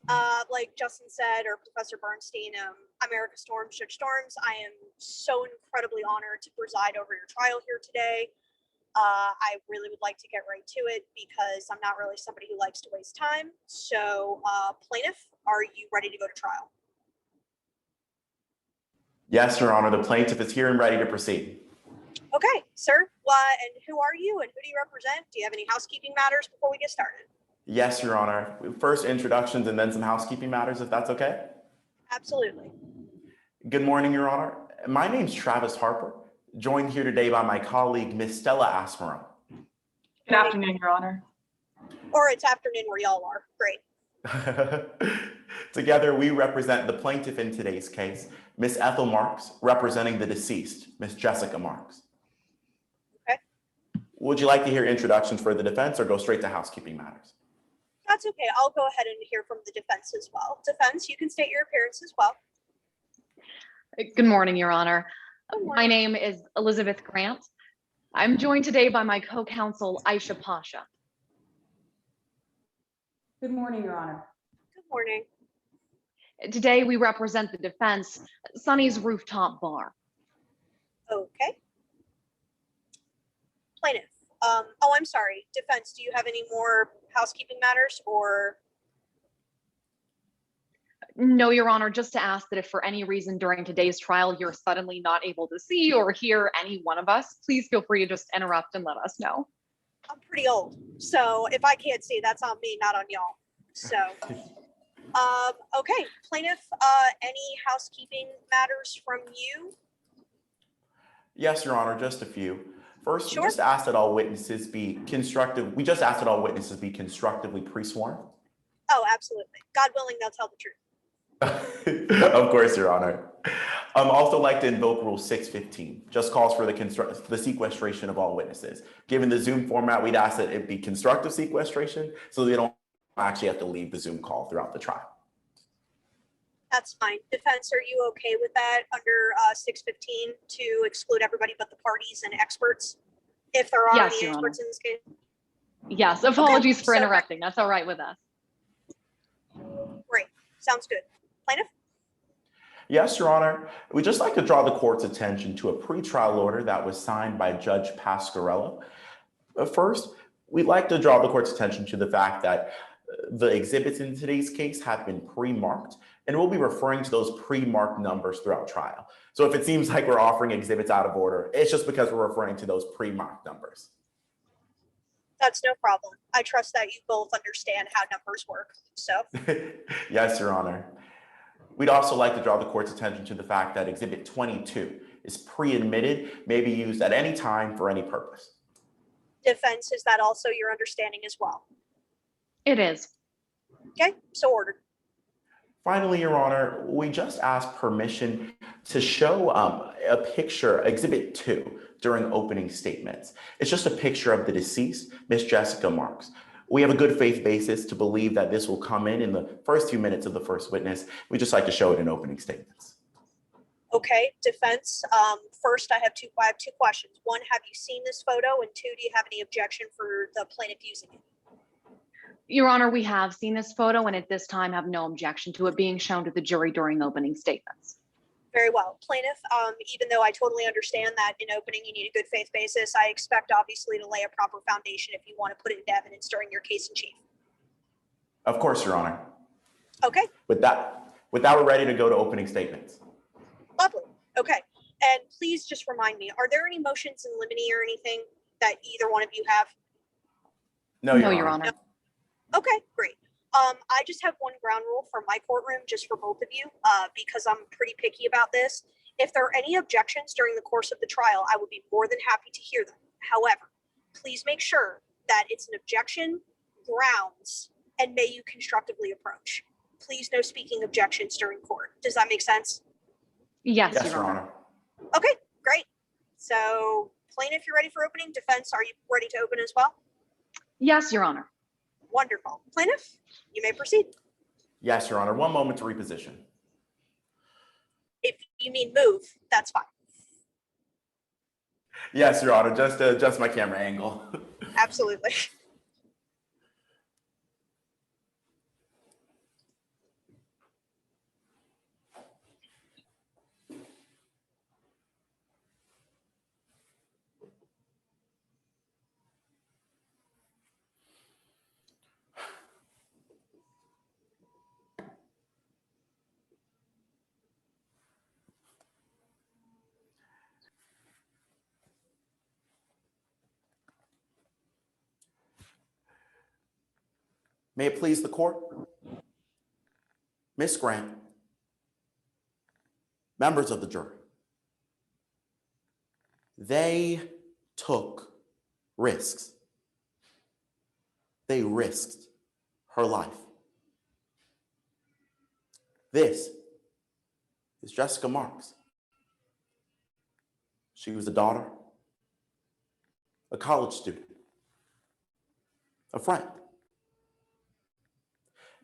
Like Justin said, or Professor Bernstein, America Storms, Judge Storms, I am so incredibly honored to preside over your trial here today. I really would like to get right to it because I'm not really somebody who likes to waste time. So, plaintiff, are you ready to go to trial? Yes, Your Honor, the plaintiff is here and ready to proceed. Okay, sir. And who are you and who do you represent? Do you have any housekeeping matters before we get started? Yes, Your Honor. First introductions and then some housekeeping matters, if that's okay. Absolutely. Good morning, Your Honor. My name's Travis Harper, joined here today by my colleague, Miss Stella Asmeron. Good afternoon, Your Honor. Or it's afternoon where y'all are. Great. Together, we represent the plaintiff in today's case, Miss Ethel Marx, representing the deceased, Miss Jessica Marx. Okay. Would you like to hear introductions for the defense or go straight to housekeeping matters? That's okay. I'll go ahead and hear from the defense as well. Defense, you can state your appearance as well. Good morning, Your Honor. My name is Elizabeth Grant. I'm joined today by my co-counsel, Aisha Pasha. Good morning, Your Honor. Good morning. Today, we represent the defense, Sonny's Rooftop Bar. Okay. Plaintiff. I'm sorry. Defense, do you have any more housekeeping matters or? No, Your Honor, just to ask that if for any reason during today's trial you're suddenly not able to see or hear any one of us, please feel free to just interrupt and let us know. I'm pretty old, so if I can't see, that's on me, not on y'all. So, okay, plaintiff, any housekeeping matters from you? Yes, Your Honor, just a few. First, Sure. we just asked that all witnesses be constructively pre-sworn. Oh, absolutely. God willing, they'll tell the truth. Of course, Your Honor. Also like to invoke Rule 615, just calls for the sequestration of all witnesses. Given the Zoom format, we'd ask that it be constructive sequestration so they don't actually have to leave the Zoom call throughout the trial. That's fine. Defense, are you okay with that under 615 to exclude everybody but the parties and experts? If there are Yes, any Your experts Honor. in this case? Yes, apologies for so- interrupting. That's all right with us. Great. Sounds good. Plaintiff? Yes, Your Honor. We'd just like to draw the court's attention to a pretrial order that was signed by Judge Pasquarello. First, we'd like to draw the court's attention to the fact that the exhibits in today's case have been pre-marked, and we'll be referring to those pre-marked numbers throughout trial. So if it seems like we're offering exhibits out of order, it's just because we're referring to those pre-marked numbers. That's no problem. I trust that you both understand how numbers work. So, Yes, Your Honor. We'd also like to draw the court's attention to the fact that Exhibit 22 is pre-admitted, may be used at any time for any purpose. defense, is that also your understanding as well? It is. Okay, so ordered. Finally, Your Honor, we just asked permission to show a picture, Exhibit 2, during opening statements. It's just a picture of the deceased, Miss Jessica Marx. We have a good faith basis to believe that this will come in the first few minutes of the first witness. We just like to show it in opening statements. Okay, defense. First, I have two questions. One, have you seen this photo? And two, do you have any objection for the plaintiff using it? Your Honor, we have seen this photo and at this time have no objection to it being shown to the jury during opening statements. Very well. Plaintiff, even though I totally understand that in opening you need a good faith basis, I expect obviously to lay a proper foundation if you want to put it into evidence during your case in chief. Of course, Your Honor. Okay. With that, we're ready to go to opening statements. Lovely. Okay. And please just remind me, are there any motions in limine or anything that either one of you have? No, Your Honor. No. Okay, great. I just have one ground rule for my courtroom, just for both of you, because I'm pretty picky about this. If there are any objections during the course of the trial, I would be more than happy to hear them. However, please make sure that it's an objection, grounds, and may you constructively approach. Please no speaking objections during court. Does that make sense? Yes, Yes, Your Honor. Okay, great. So plaintiff, you're ready for opening. Defense, are you ready to open as well? Yes, Your Honor. Wonderful. Plaintiff, you may proceed. Yes, Your Honor. One moment to reposition. If you mean move, that's fine. Yes, Your Honor. Just adjust my camera angle. Absolutely. May it please the court. Miss Grant, members of the jury, they took risks. They risked her life. This is Jessica Marx. She was a daughter, a college student, a friend.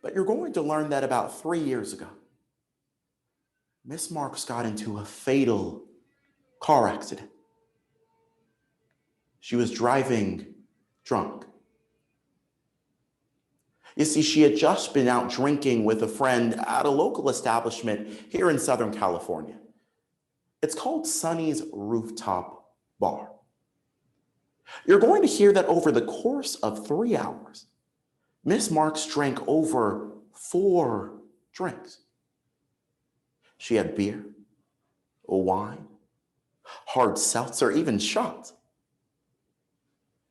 But you're going to learn that about 3 years ago, Miss Marx got into a fatal car accident. She was driving drunk. You see, she had just been out drinking with a friend at a local establishment here in Southern California. It's called Sonny's Rooftop Bar. You're going to hear that over the course of 3 hours, Miss Marx drank over 4 drinks. She had beer, wine, hard seltzer, even shots.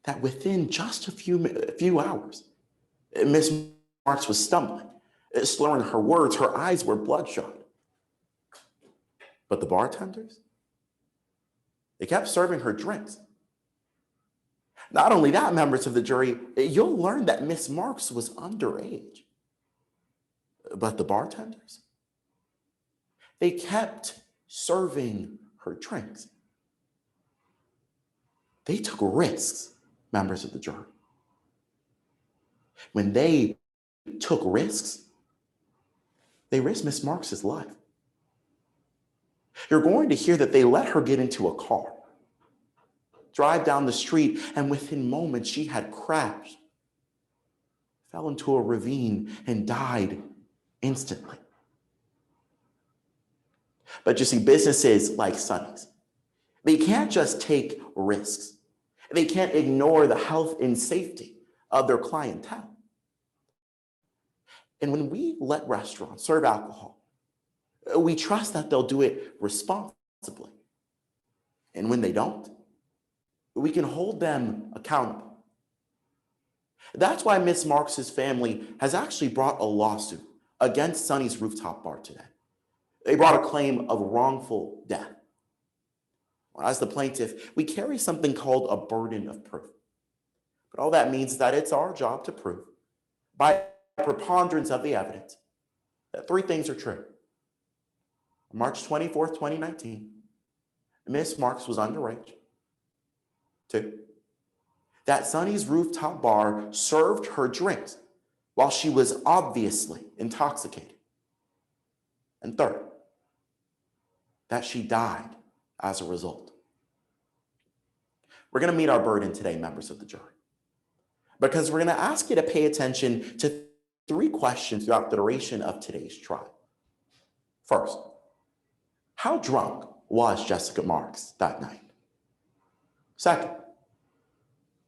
That within just a few hours, Miss Marx was stumbling, slurring her words. Her eyes were bloodshot. But the bartenders, they kept serving her drinks. Not only that, members of the jury, you'll learn that Miss Marx was underage. But the bartenders, they kept serving her drinks. They took risks, members of the jury. When they took risks, they risked Miss Marx's life. You're going to hear that they let her get into a car, drive down the street, and within moments she had crashed, fell into a ravine, and died instantly. But you see, businesses like Sonny's, they can't just take risks. They can't ignore the health and safety of their clientele. And when we let restaurants serve alcohol, we trust that they'll do it responsibly. And when they don't, we can hold them accountable. That's why Miss Marx's family has actually brought a lawsuit against Sonny's Rooftop Bar today. They brought a claim of wrongful death. As the plaintiff, we carry something called a burden of proof. But all that means is that it's our job to prove, by preponderance of the evidence, that 3 things are true. On March 24th, 2019, Miss Marx was underage. 2, that Sonny's Rooftop Bar served her drinks while she was obviously intoxicated. And 3rd, that she died as a result. We're going to meet our burden today, members of the jury, because we're going to ask you to pay attention to 3 questions throughout the duration of today's trial. First, how drunk was Jessica Marx that night? Second,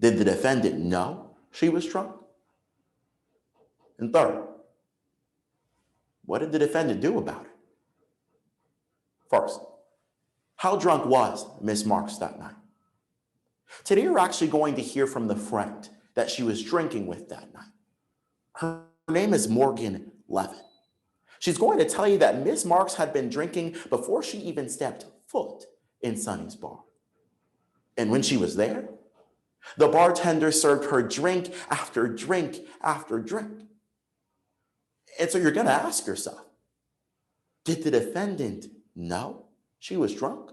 did the defendant know she was drunk? And 3rd, what did the defendant do about it? First, how drunk was Miss Marx that night? Today, we're actually going to hear from the friend that she was drinking with that night. Her name is Morgan Levin. She's going to tell you that Miss Marx had been drinking before she even stepped foot in Sonny's bar. And when she was there, the bartender served her drink after drink after drink. And so you're going to ask yourself, did the defendant know she was drunk?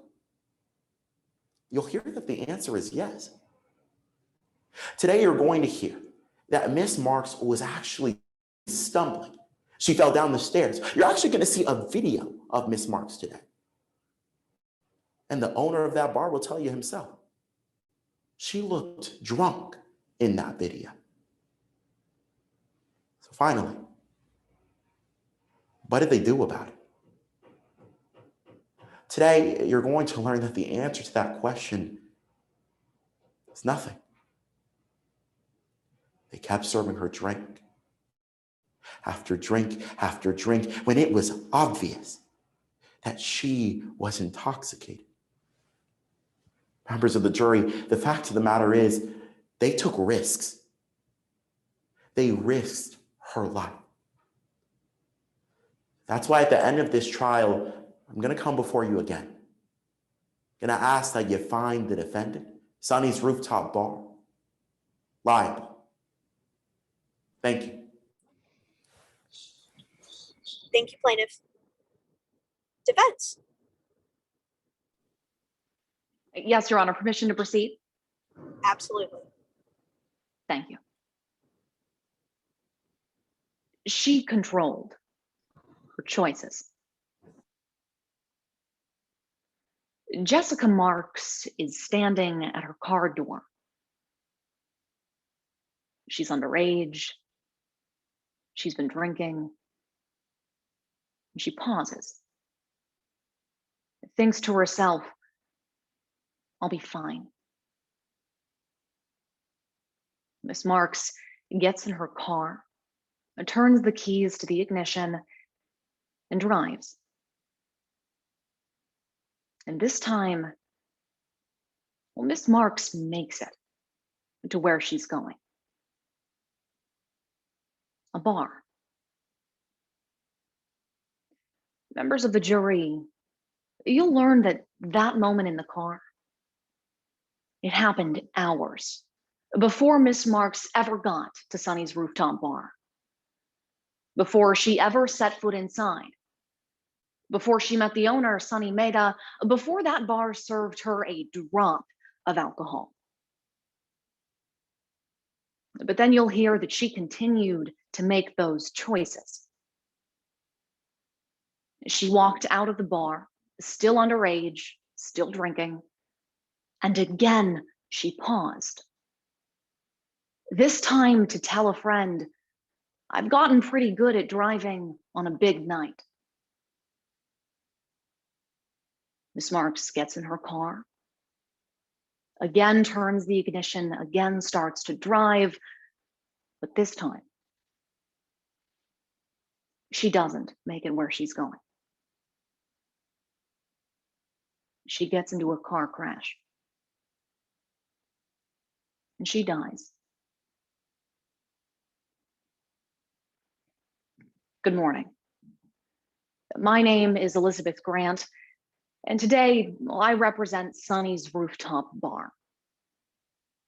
You'll hear that the answer is yes. Today, you're going to hear that Miss Marx was actually stumbling. She fell down the stairs. You're actually going to see a video of Miss Marx today. And the owner of that bar will tell you himself. She looked drunk in that video. So finally, what did they do about it? Today, you're going to learn that the answer to that question is nothing. They kept serving her drink after drink after drink when it was obvious that she was intoxicated. Members of the jury, the fact of the matter is they took risks. They risked her life. That's why at the end of this trial, I'm going to come before you again. I'm going to ask that you find the defendant, Sonny's rooftop bar, liable. Thank you. Thank you, plaintiff. Defense. Yes, Your Honor, permission to proceed? Absolutely. Thank you. She controlled her choices. Jessica Marx is standing at her car door. She's underage. She's been drinking. And she pauses. Thinks to herself, I'll be fine. Miss Marx gets in her car, turns the keys to the ignition, and drives. And this time, well, Miss Marx makes it to where she's going. A bar. Members of the jury, you'll learn that that moment in the car, it happened hours before Miss Marx ever got to Sonny's rooftop bar, before she ever set foot inside, before she met the owner, Sonny Meda, before that bar served her a drop of alcohol. But then you'll hear that she continued to make those choices. She walked out of the bar, still underage, still drinking, and again she paused. This time to tell a friend, I've gotten pretty good at driving on a big night. Miss Marx gets in her car, again turns the ignition, again starts to drive, but this time, she doesn't make it where she's going. She gets into a car crash, and she dies. Good morning. My name is Elizabeth Grant, and today I represent Sonny's Rooftop Bar.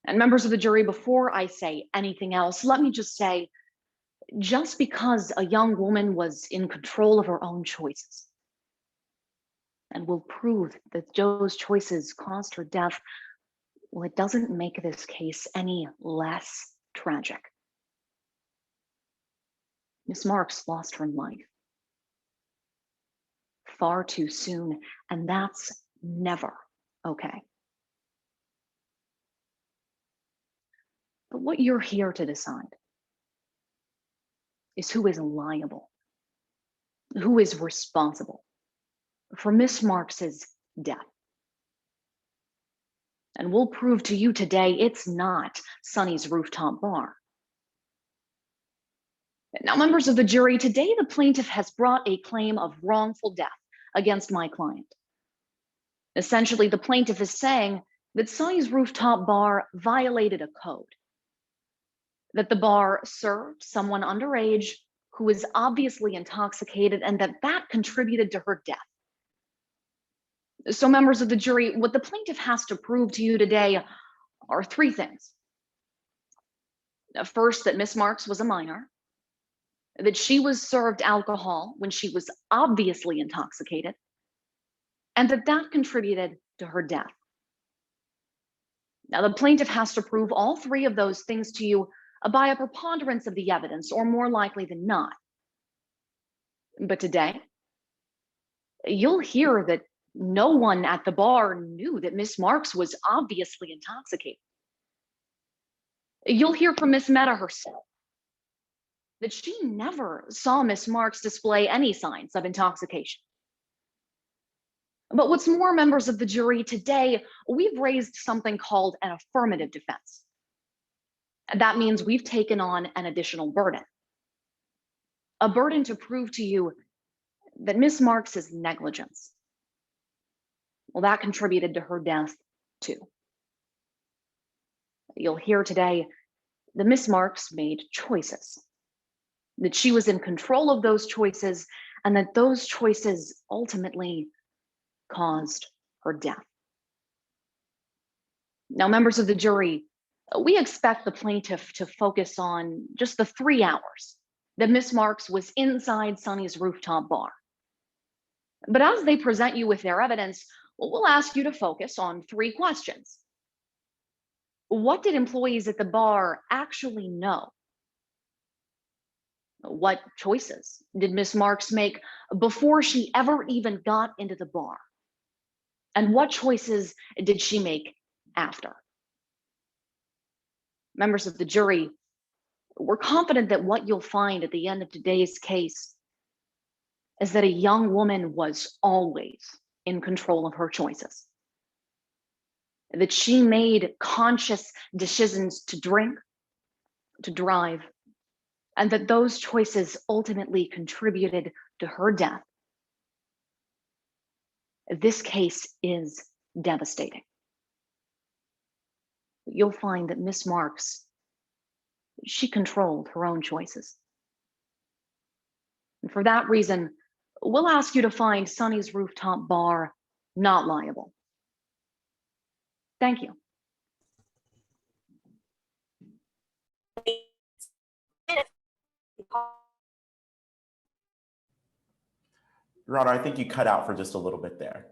And members of the jury, before I say anything else, let me just say, just because a young woman was in control of her own choices and will prove that those choices caused her death, well, it doesn't make this case any less tragic. Miss Marx lost her life far too soon, and that's never okay. But what you're here to decide is who is liable, who is responsible for Miss Marx's death. And we'll prove to you today it's not Sonny's Rooftop Bar. Now, members of the jury, today the plaintiff has brought a claim of wrongful death against my client. Essentially, the plaintiff is saying that Sonny's Rooftop Bar violated a code, that the bar served someone underage who was obviously intoxicated, and that contributed to her death. So, members of the jury, what the plaintiff has to prove to you today are three things. First, that Miss Marx was a minor, that she was served alcohol when she was obviously intoxicated, and that contributed to her death. Now, the plaintiff has to prove all three of those things to you by a preponderance of the evidence, or more likely than not. But today, you'll hear that no one at the bar knew that Miss Marx was obviously intoxicated. You'll hear from Miss Meda herself that she never saw Miss Marx display any signs of intoxication. But what's more, members of the jury, today we've raised something called an affirmative defense. That means we've taken on an additional burden, a burden to prove to you that Miss Marx's negligence, well, that contributed to her death too. You'll hear today that Miss Marx made choices that she was in control of those choices, and that those choices ultimately caused her death. Now, members of the jury, we expect the plaintiff to focus on just the 3 hours that Miss Marks was inside Sonny's rooftop bar. But as they present you with their evidence, we'll ask you to focus on 3 questions. What did employees at the bar actually know? What choices did Miss Marks make before she ever even got into the bar? And what choices did she make after? Members of the jury, we're confident that what you'll find at the end of today's case is that a young woman was always in control of her choices, that she made conscious decisions to drink, to drive, and that those choices ultimately contributed to her death. This case is devastating. You'll find that Miss Marks, she controlled her own choices. And for that reason, we'll ask you to find Sonny's rooftop bar not liable. Thank you. Your Honor, I think you cut out for just a little bit there.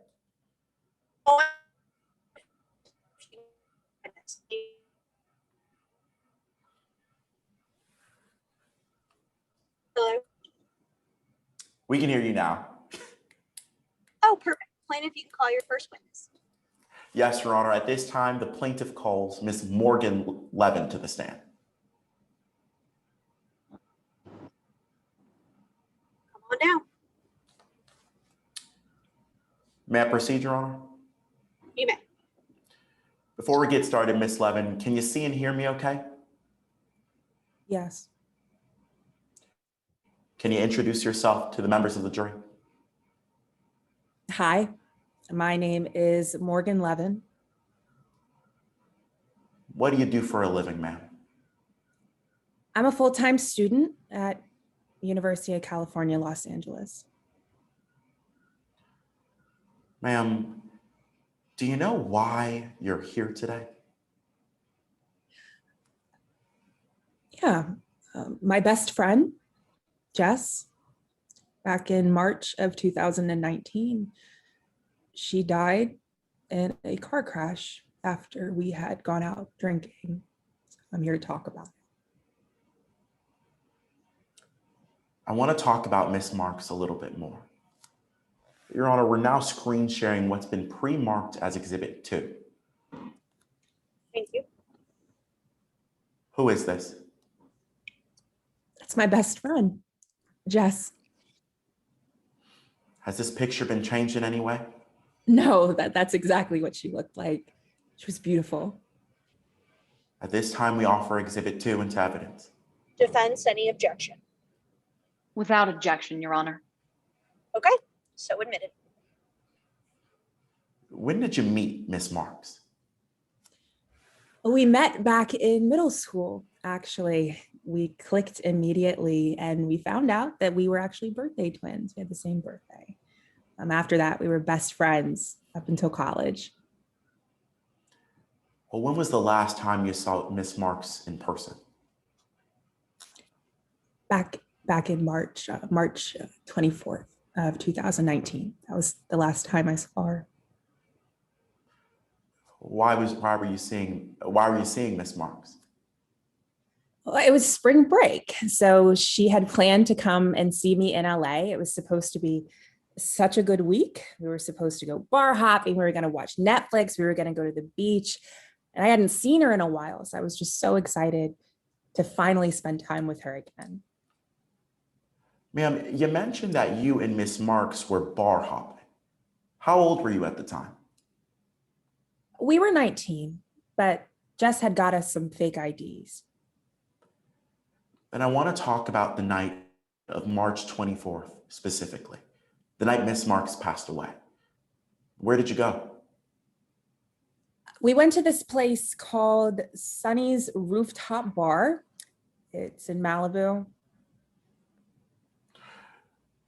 Hello? We can hear you now. Oh, perfect. Plaintiff, you can call your first witness. Yes, Your Honor. At this time, the plaintiff calls Ms. Morgan Levin to the stand. Come on down. May I proceed, Your Honor? You may. Before we get started, Ms. Levin, can you see and hear me okay? Yes. Can you introduce yourself to the members of the jury? Hi, my name is Morgan Levin. What do you do for a living, ma'am? I'm a full-time student at University of California, Los Angeles. Ma'am, do you know why you're here today? Yeah, my best friend, Jess, back in March of 2019, she died in a car crash after we had gone out drinking. I'm here to talk about it. I want to talk about Ms. Marks a little bit more. Your Honor, we're now screen sharing what's been pre-marked as Exhibit 2. Thank you. Who is this? That's my best friend, Jess. Has this picture been changed in any way? No, that's exactly what she looked like. She was beautiful. At this time, we offer Exhibit 2 into evidence. Defense, any objection? Without objection, Your Honor. Okay, so admitted. When did you meet Ms. Marks? We met back in middle school, actually. We clicked immediately and we found out that we were actually birthday twins. We had the same birthday. After that, we were best friends up until college. Well, when was the last time you saw Ms. Marks in person? Back in March 24th of 2019. That was the last time I saw her. Why were you seeing Ms. Marks? Well, it was spring break. So she had planned to come and see me in LA. It was supposed to be such a good week. We were supposed to go bar hopping. We were going to watch Netflix. We were going to go to the beach. And I hadn't seen her in a while. So I was just so excited to finally spend time with her again. Ma'am, you mentioned that you and Ms. Marks were bar hopping. How old were you at the time? We were 19, but Jess had got us some fake IDs. And I want to talk about the night of March 24th specifically, the night Ms. Marks passed away. Where did you go? We went to this place called Sonny's Rooftop Bar. It's in Malibu.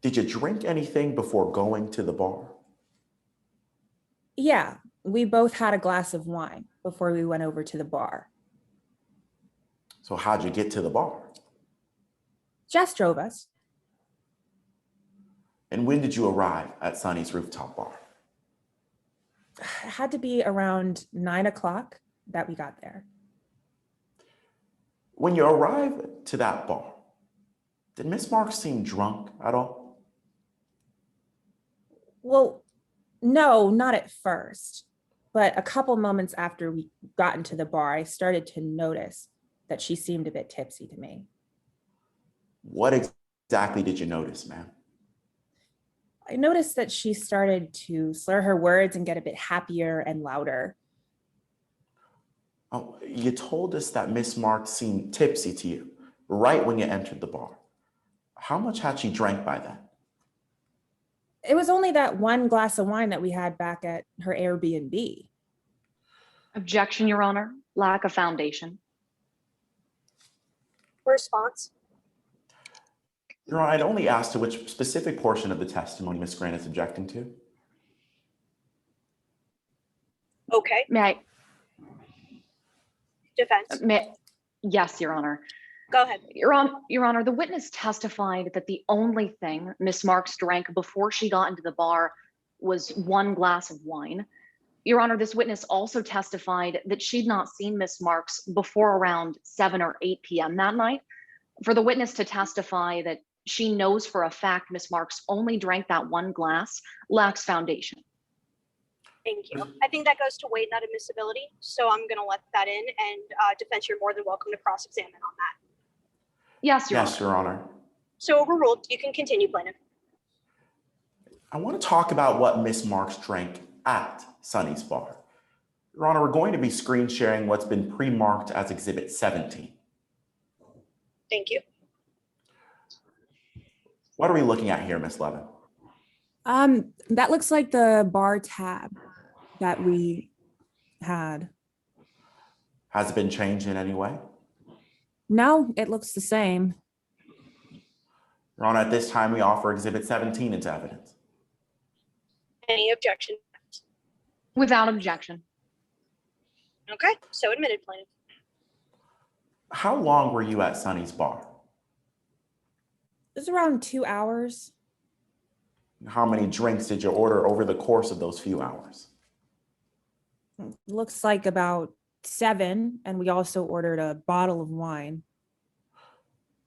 Did you drink anything before going to the bar? Yeah, we both had a glass of wine before we went over to the bar. So how'd you get to the bar? Jess drove us. And when did you arrive at Sonny's rooftop bar? It had to be around 9 o'clock that we got there. When you arrived to that bar, did Miss Marks seem drunk at all? Well, no, not at first. But a couple moments after we got into the bar, I started to notice that she seemed a bit tipsy to me. What exactly did you notice, ma'am? I noticed that she started to slur her words and get a bit happier and louder. Oh, you told us that Miss Marks seemed tipsy to you right when you entered the bar. How much had she drank by then? It was only that one glass of wine that we had back at her Airbnb. Objection, Your Honor. Lack of foundation. Response. Your Honor, I'd only ask to which specific portion of the testimony Miss Grant is objecting to. Okay. Defense. Yes, Your Honor. Go ahead. Your Honor, the witness testified that the only thing Miss Marks drank before she got into the bar was one glass of wine. Your Honor, this witness also testified that she'd not seen Miss Marks before around 7 or 8 p.m. that night. For the witness to testify that she knows for a fact Miss Marks only drank that one glass lacks foundation. Thank you. I think that goes to weight, not admissibility. So I'm going to let that in. And defense, you're more than welcome to cross-examine on that. Yes, Your Honor. Yes, Your Honor. So overruled. You can continue, plaintiff. I want to talk about what Miss Marks drank at Sonny's bar. Your Honor, we're going to be screen sharing what's been pre-marked as Exhibit 17. Thank you. What are we looking at here, Miss Levin? That looks like the bar tab that we had. Has it been changed in any way? No, it looks the same. Your Honor, at this time, we offer Exhibit 17 into evidence. Any objection? Without objection. Okay. So admitted, plaintiff. How long were you at Sonny's bar? It was around 2 hours. How many drinks did you order over the course of those few hours? Looks like about 7, and we also ordered a bottle of wine.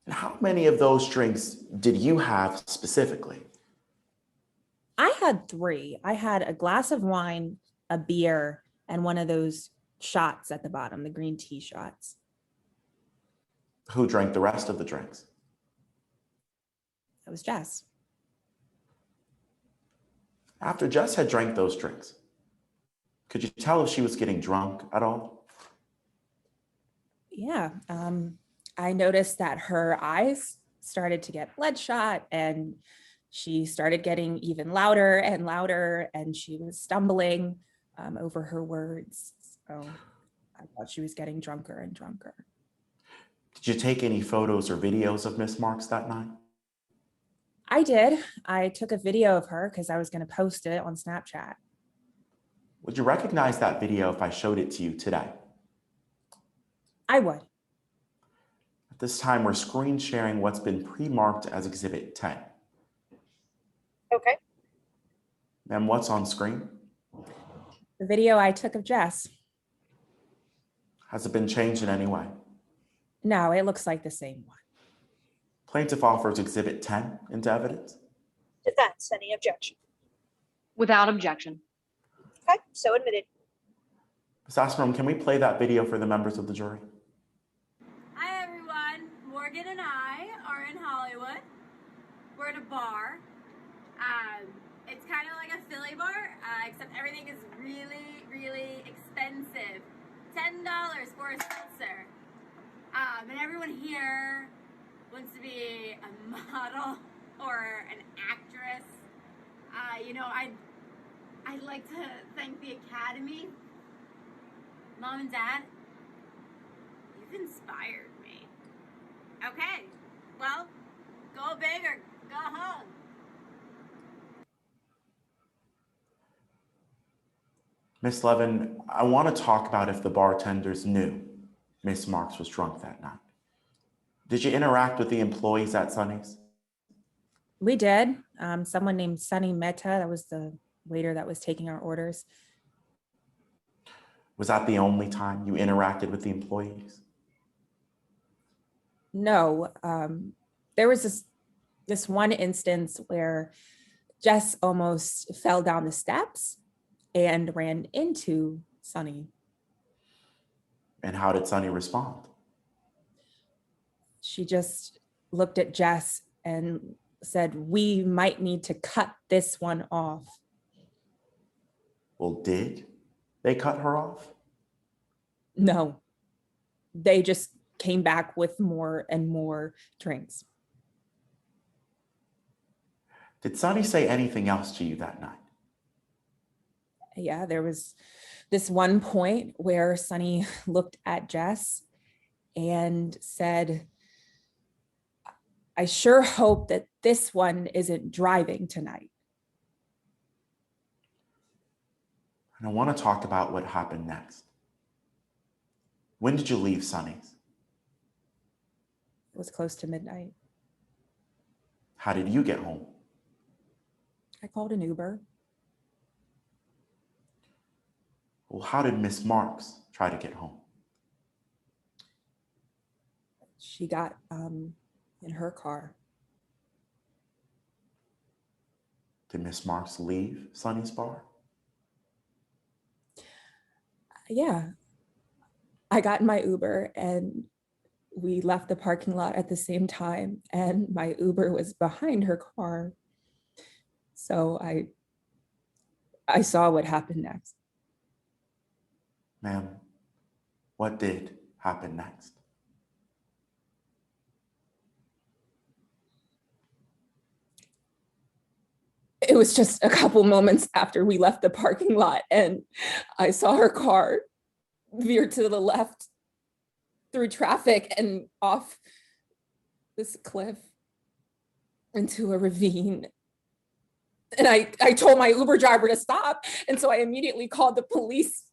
And how many of those drinks did you have specifically? I had 3. I had a glass of wine, a beer, and one of those shots at the bottom, the green tea shots. Who drank the rest of the drinks? It was Jess. After Jess had drank those drinks, could you tell if she was getting drunk at all? Yeah, I noticed that her eyes started to get bloodshot and she started getting even louder and louder, and she was stumbling over her words. So I thought she was getting drunker and drunker. Did you take any photos or videos of Miss Marks that night? I did. I took a video of her because I was going to post it on Snapchat. Would you recognize that video if I showed it to you today? I would. At this time, we're screen sharing what's been pre-marked as Exhibit 10. Okay. Ma'am, what's on screen? The video I took of Jess. Has it been changed in any way? No, it looks like the same one. Plaintiff offers Exhibit 10 into evidence. Defense. Any objection? Without objection. Okay. So admitted. Ms. Asperum, can we play that video for the members of the jury? Hi everyone, Morgan and I are in Hollywood. We're at a bar. It's kind of like a Philly bar, except everything is really, really expensive. $10 for a seltzer. And everyone here wants to be a model or an actress. I'd like to thank the Academy. Mom and Dad, you've inspired me. Okay, well, go big or go home. Miss Levin, I want to talk about if the bartenders knew Miss Marks was drunk that night. Did you interact with the employees at Sunny's? We did. Someone named Sunny Mehta, that was the waiter that was taking our orders. Was that the only time you interacted with the employees? No, there was this one instance where Jess almost fell down the steps and ran into Sunny. And how did Sunny respond? She just looked at Jess and said, "We might need to cut this one off." Well, did they cut her off? No, they just came back with more and more drinks. Did Sunny say anything else to you that night? Yeah, there was this one point where Sunny looked at Jess and said, "I sure hope that this one isn't driving tonight." And I want to talk about what happened next. When did you leave Sunny's? It was close to midnight. How did you get home? I called an Uber. Well, how did Miss Marks try to get home? She got in her car. Did Miss Marks leave Sunny's bar? Yeah, I got in my Uber and we left the parking lot at the same time, and my Uber was behind her car. So I saw what happened next. Ma'am, what did happen next? It was just a couple moments after we left the parking lot, and I saw her car veer to the left through traffic and off this cliff into a ravine. And I told my Uber driver to stop. And so I immediately called the police.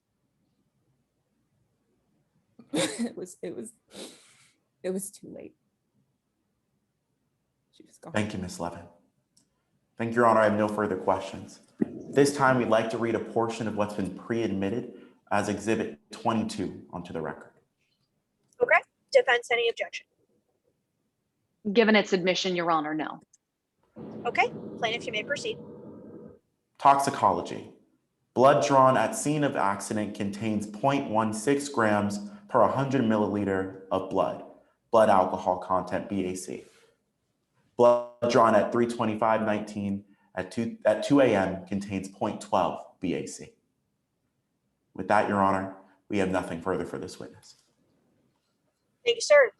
It was too late. She was gone. Thank you, Ms. Levin. Thank you, Your Honor. I have no further questions. This time, we'd like to read a portion of what's been pre-admitted as Exhibit 22 onto the record. Okay. Defense, any objection? Given its admission, Your Honor, no. Okay. Plaintiff, you may proceed. Toxicology. Blood drawn at scene of accident contains 0.16 grams per 100 milliliter of blood alcohol content, BAC. Blood drawn at 3:25:19 at 2 a.m. contains 0.12 BAC. With that, Your Honor, we have nothing further for this witness. Thank you, sir.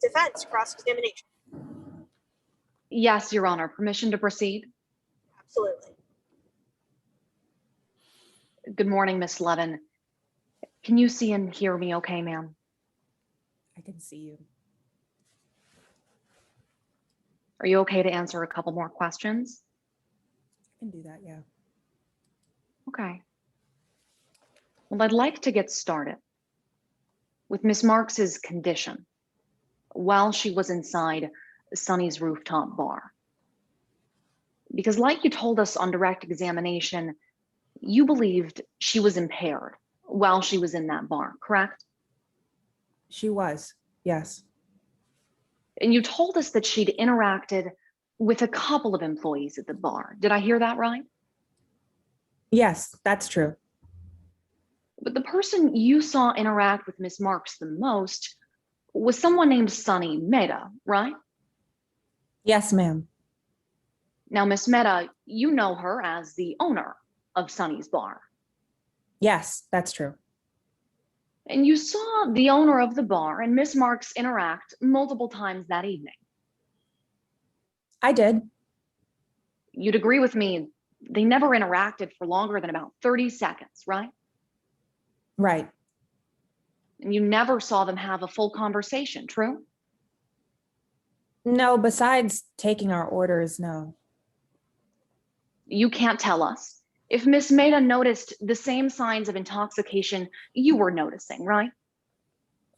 Defense, cross-examination. Yes, Your Honor. Permission to proceed? Absolutely. Good morning, Miss Levin. Can you see and hear me okay, ma'am? I can see you. Are you okay to answer a couple more questions? I can do that, yeah. Okay. Well, I'd like to get started with Miss Marks's condition while she was inside Sunny's rooftop bar. Because like you told us on direct examination, you believed she was impaired while she was in that bar, correct? She was, yes. And you told us that she'd interacted with a couple of employees at the bar. Did I hear that right? Yes, that's true. But the person you saw interact with Miss Marks the most was someone named Sunny Mehta, right? Yes, ma'am. Now, Miss Mehta, you know her as the owner of Sunny's bar. Yes, that's true. And you saw the owner of the bar and Miss Marks interact multiple times that evening. I did. You'd agree with me, they never interacted for longer than about 30 seconds, right? Right. And you never saw them have a full conversation, true? No, besides taking our orders, no. You can't tell us If Miss Maida noticed the same signs of intoxication you were noticing, right?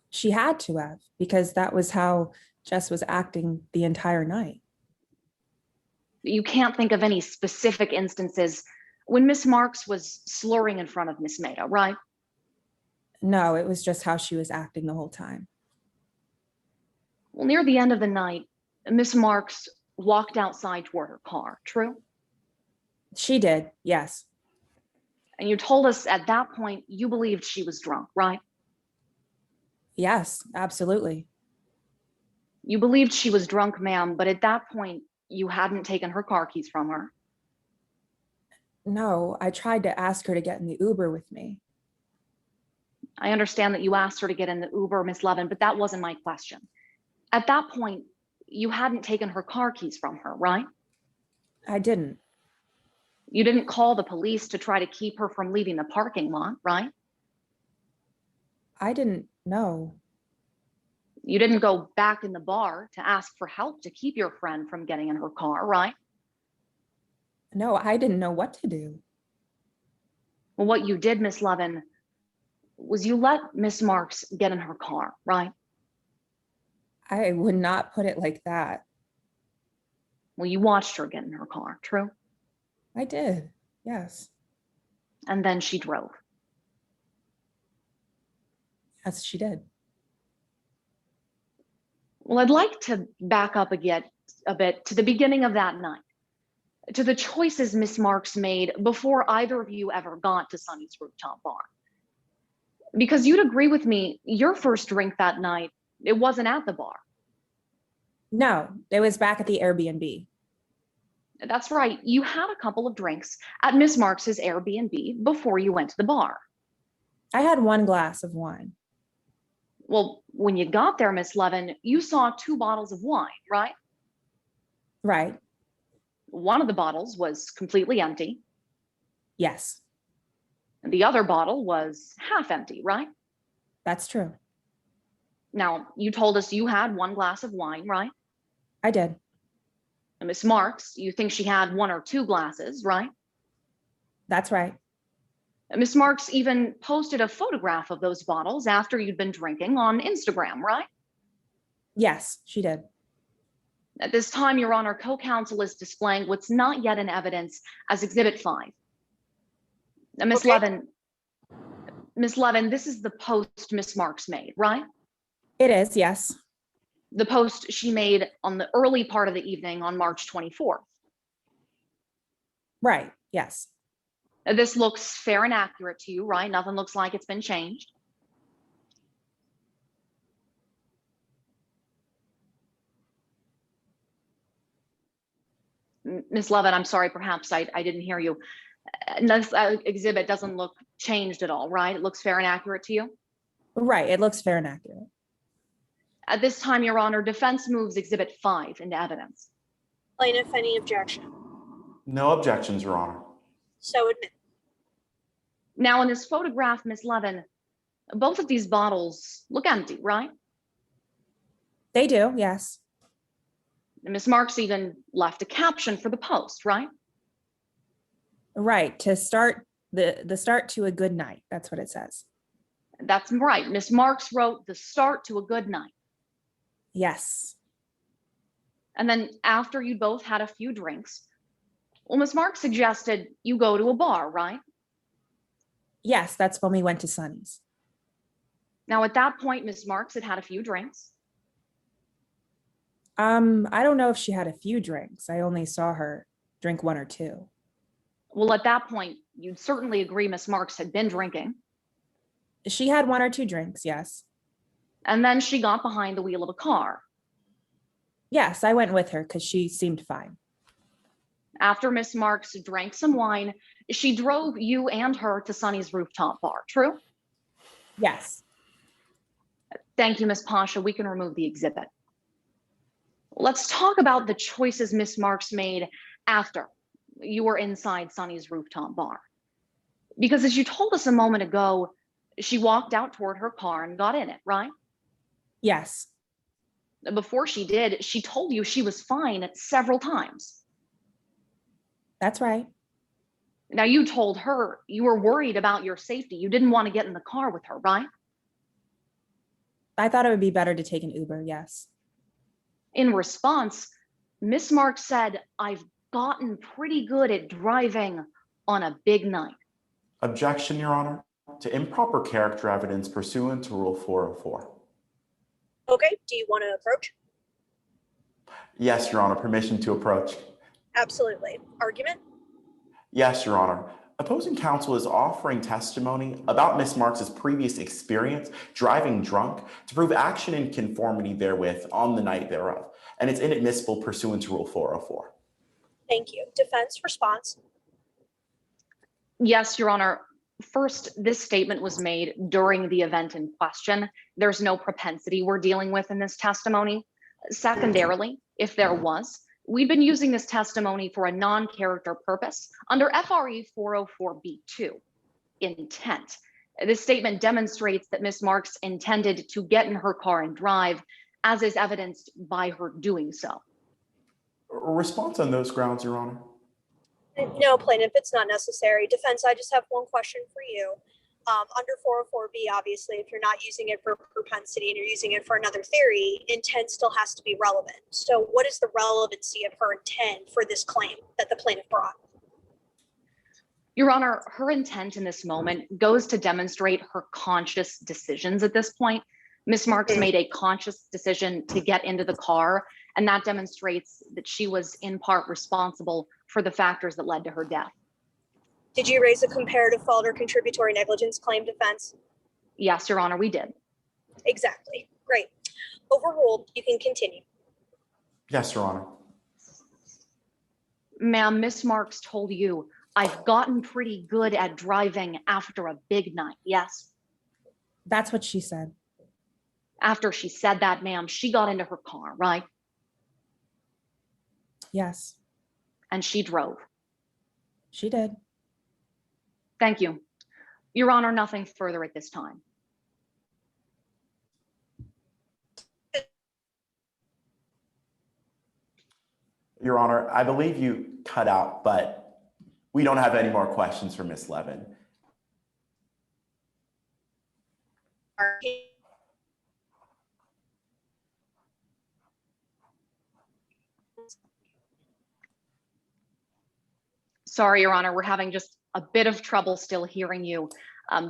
She had to have, because that was how Jess was acting the entire night. You can't think of any specific instances when Miss Marks was slurring in front of Miss Maida, right? No, it was just how she was acting the whole time. Well, near the end of the night, Miss Marks walked outside toward her car, true? She did, yes. And you told us at that point you believed she was drunk, right? Yes, absolutely. You believed she was drunk, ma'am, but at that point you hadn't taken her car keys from her. No, I tried to ask her to get in the Uber with me. I understand that you asked her to get in the Uber, Miss Levin, but that wasn't my question. At that point, you hadn't taken her car keys from her, right? I didn't. You didn't call the police to try to keep her from leaving the parking lot, right? I didn't know. You didn't go back in the bar to ask for help to keep your friend from getting in her car, right? No, I didn't know what to do. Well, what you did, Miss Levin, was you let Miss Marks get in her car, right? I would not put it like that. Well, you watched her get in her car, true? I did, yes. And then she drove. Yes, she did. Well, I'd like to back up a bit to the beginning of that night, to the choices Miss Marks made before either of you ever got to Sunny's rooftop bar. Because you'd agree with me, your first drink that night, it wasn't at the bar. No, it was back at the Airbnb. That's right. You had a couple of drinks at Miss Marks's Airbnb before you went to the bar. I had one glass of wine. Well, when you got there, Miss Levin, you saw 2 bottles of wine, right? Right, One of the bottles was completely empty. yes, And the other bottle was half empty, right? that's true. Now, you told us you had 1 glass of wine, right? I did. And Miss Marks, you think she had 1 or 2 glasses, right? That's right. And Miss Marks even posted a photograph of those bottles after you'd been drinking on Instagram, right? Yes, she did. At this time, Your Honor, co-counsel is displaying what's not yet in evidence as Exhibit 5. Now, Miss Okay. Levin, this is the post Miss Marks made, right? It is, yes. The post she made on the early part of the evening on March 24th. Right, yes. This looks fair and accurate to you, right? Nothing looks like it's been changed. Ms. Levin, I'm sorry, perhaps I didn't hear you. This exhibit doesn't look changed at all, right? It looks fair and accurate to you? Right, it looks fair and accurate. At this time, Your Honor, defense moves Exhibit 5 into evidence. Plaintiff, any objection? No objections, Your Honor. So admit. Now, in this photograph, Ms. Levin, both of these bottles look empty, right? They do, yes. And Ms. Marks even left a caption for the post, right? Right, to start the start to a good night. That's what it says. That's right. Ms. Marks wrote the start to a good night. Yes. And then after you both had a few drinks, well, Ms. Marks suggested you go to a bar, right? Yes, that's when we went to Sunny's. Now, at that point, Ms. Marks had had a few drinks. I don't know if she had a few drinks. I only saw her drink 1 or 2. Well, at that point, you'd certainly agree Ms. Marks had been drinking. She had 1 or 2 drinks, yes. And then she got behind the wheel of a car. Yes, I went with her because she seemed fine. After Miss Marks drank some wine, she drove you and her to Sunny's rooftop bar, true? Yes. Thank you, Miss Pasha. We can remove the exhibit. Let's talk about the choices Miss Marks made after you were inside Sunny's rooftop bar. Because as you told us a moment ago, she walked out toward her car and got in it, right? Yes. Before she did, she told you she was fine several times. That's right. Now, you told her you were worried about your safety. You didn't want to get in the car with her, right? I thought it would be better to take an Uber, yes. In response, Miss Marks said, "I've gotten pretty good at driving on a big night." Objection, Your Honor, to improper character evidence pursuant to Rule 404. Okay, do you want to approach? Yes, Your Honor, permission to approach. Absolutely. Argument? Yes, Your Honor. Opposing counsel is offering testimony about Ms. Marks's previous experience driving drunk to prove action in conformity therewith on the night thereof, and it's inadmissible pursuant to Rule 404. Thank you. Defense response? Yes, Your Honor. First, this statement was made during the event in question. There's no propensity we're dealing with in this testimony. Secondarily, if there was, we've been using this testimony for a non-character purpose under FRE 404B2, intent. This statement demonstrates that Ms. Marks intended to get in her car and drive, as is evidenced by her doing so. Response on those grounds, Your Honor. No, plaintiff, it's not necessary. Defense, I just have one question for you. Under 404B, obviously, if you're not using it for propensity and you're using it for another theory, intent still has to be relevant. So what is the relevancy of her intent for this claim that the plaintiff brought? Your Honor, her intent in this moment goes to demonstrate her conscious decisions at this point. Ms. Marks made a conscious decision to get into the car, and that demonstrates that she was in part responsible for the factors that led to her death. Did you raise a comparative fault or contributory negligence claim, defense? Yes, Your Honor, we did. Exactly. Great. Overruled. You can continue. Yes, Your Honor. Ma'am, Miss Marks told you, "I've gotten pretty good at driving after a big night," yes? That's what she said. After she said that, ma'am, she got into her car, right? Yes, And she drove. she did. Thank you. Your Honor, nothing further at this time. Your Honor, I believe you cut out, but we don't have any more questions for Ms. Levin. Sorry, Your Honor, we're having just a bit of trouble still hearing you.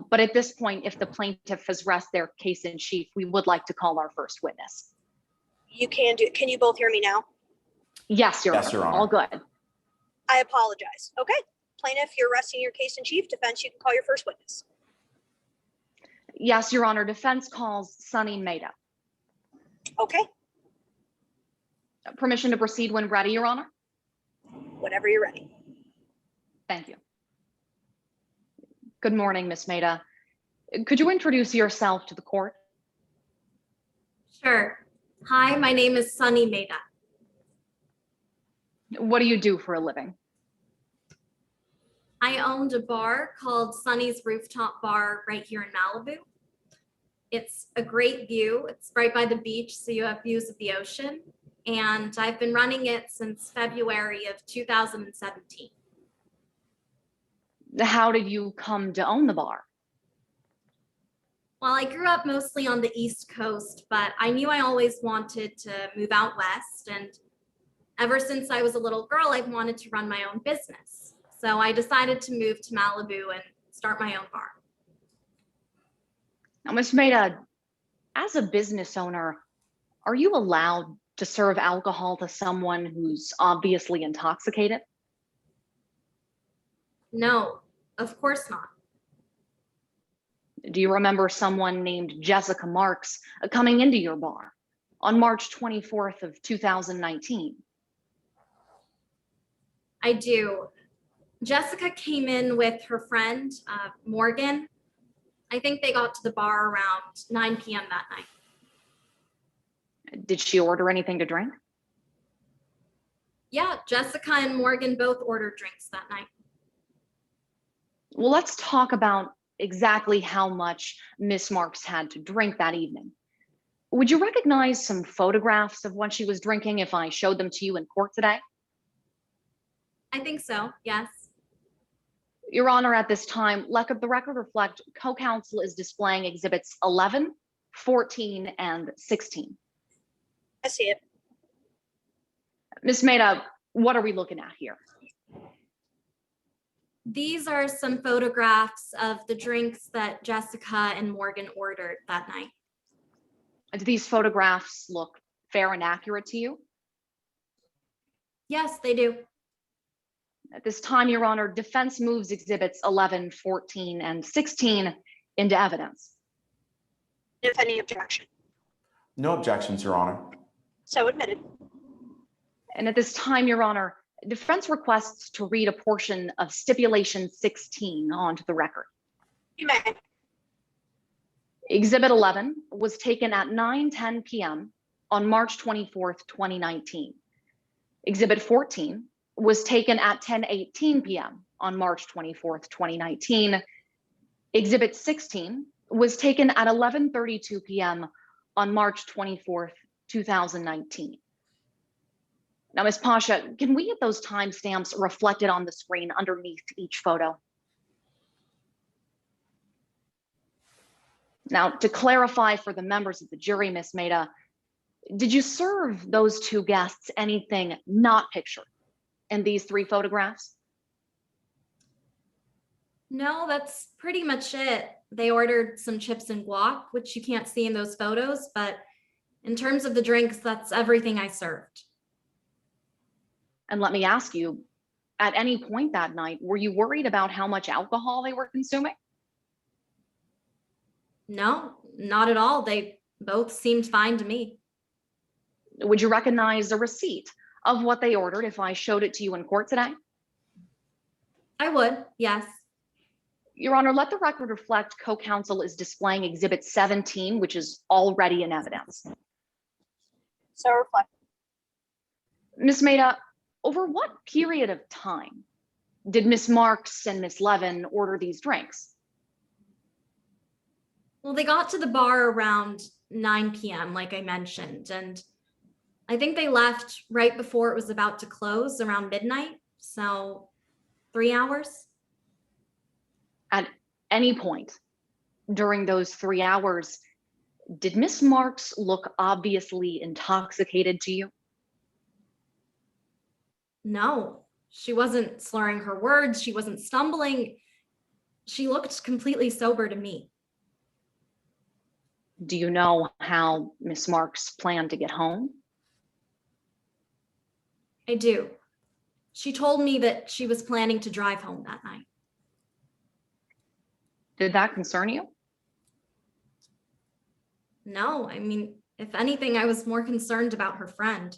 But at this point, if the plaintiff has rest their case in chief, we would like to call our first witness. You can do it. Can you both hear me now? Yes, Your Yes, Your Honor. Honor. All good. I apologize. Okay. Plaintiff, you're resting your case in chief. Defense, you can call your first witness. Yes, Your Honor. Defense calls Sunny Maida. Okay. Permission to proceed when ready, Your Honor? Whenever you're ready. Thank you. Good morning, Ms. Maida. Could you introduce yourself to the court? Sure. Hi, my name is Sunny Maida. What do you do for a living? I owned a bar called Sunny's Rooftop Bar right here in Malibu. It's a great view. It's right by the beach, so you have views of the ocean. And I've been running it since February of 2017. How did you come to own the bar? Well, I grew up mostly on the East Coast, but I knew I always wanted to move out west. And ever since I was a little girl, I've wanted to run my own business. So I decided to move to Malibu and start my own bar. Now, Ms. Maida, as a business owner, are you allowed to serve alcohol to someone who's obviously intoxicated? No, of course not. Do you remember someone named Jessica Marks coming into your bar on March 24th of 2019? I do. Jessica came in with her friend, Morgan. I think they got to the bar around 9 p.m. that night. Did she order anything to drink? Yeah, Jessica and Morgan both ordered drinks that night. Well, let's talk about exactly how much Miss Marks had to drink that evening. Would you recognize some photographs of what she was drinking if I showed them to you in court today? I think so, yes. Your Honor, at this time, let the record reflect co-counsel is displaying exhibits 11, 14, and 16. I see it. Ms. Maida, what are we looking at here? These are some photographs of the drinks that Jessica and Morgan ordered that night. Do these photographs look fair and accurate to you? Yes, they do. At this time, Your Honor, defense moves exhibits 11, 14, and 16 into evidence. If any objection. No objections, Your Honor. So admitted. And at this time, Your Honor, defense requests to read a portion of stipulation 16 onto the record. You may. Exhibit 11 was taken at 9:10 p.m. on March 24th, 2019. Exhibit 14 was taken at 10:18 p.m. on March 24th, 2019. Exhibit 16 was taken at 11:32 p.m. on March 24th, 2019. Now, Ms. Pasha, can we get those timestamps reflected on the screen underneath each photo? Now, to clarify for the members of the jury, Ms. Maida, did you serve those two guests anything not pictured in these three photographs? No, that's pretty much it. They ordered some chips and guac, which you can't see in those photos, but in terms of the drinks, that's everything I served. And let me ask you, at any point that night, were you worried about how much alcohol they were consuming? No, not at all. They both seemed fine to me. Would you recognize a receipt of what they ordered if I showed it to you in court today? I would, yes. Your Honor, let the record reflect co-counsel is displaying exhibit 17, which is already in evidence. So reflect. Ms. Maida, over what period of time did Ms. Marx and Ms. Levin order these drinks? Well, they got to the bar around 9 p.m., like I mentioned, and I think they left right before it was about to close around midnight. So 3 hours. At any point during those 3 hours, did Ms. Marx look obviously intoxicated to you? No, she wasn't slurring her words. She wasn't stumbling. She looked completely sober to me. Do you know how Ms. Marx planned to get home? I do. She told me that she was planning to drive home that night. Did that concern you? No, I mean, if anything, I was more concerned about her friend.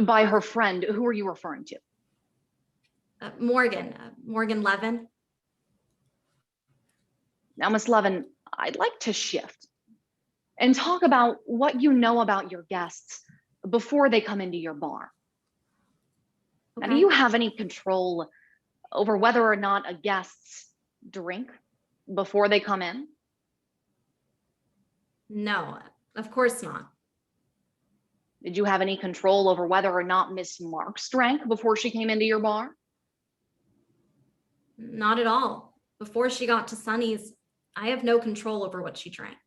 By her friend, who are you referring to? Morgan Levin. Now, Ms. Levin, I'd like to shift and talk about what you know about your guests before they come into your bar. Okay. Now, do you have any control over whether or not a guests drink before they come in? No, of course not. Did you have any control over whether or not Miss Marx drank before she came into your bar? Not at all. Before she got to Sunny's, I have no control over what she drank.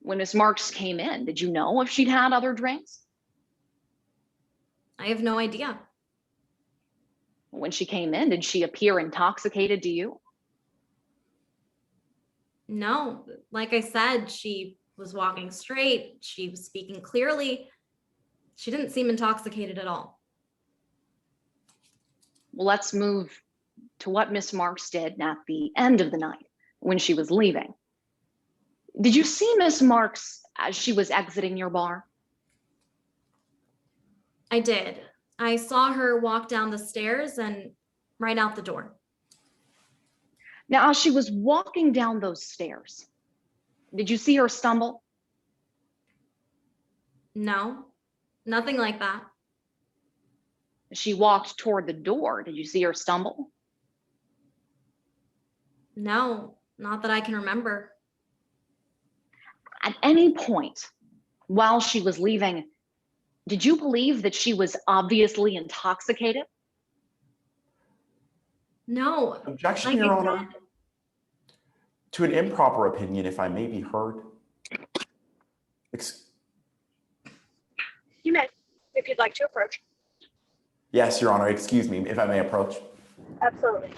When Miss Marx came in, did you know if she'd had other drinks? I have no idea. When she came in, did she appear intoxicated to you? No, like I said, she was walking straight. She was speaking clearly. She didn't seem intoxicated at all. Well, let's move to what Miss Marx did at the end of the night when she was leaving. Did you see Miss Marx as she was exiting your bar? I did. I saw her walk down the stairs and right out the door. Now, as she was walking down those stairs, did you see her stumble? No, nothing like that. She walked toward the door. Did you see her stumble? No, not that I can remember. At any point while she was leaving, did you believe that she was obviously intoxicated? No. Objection, Like Your I Honor, to an improper opinion, if I may be heard. You may, if you'd like to approach. Yes, Your Honor, excuse me, if I may approach. Absolutely.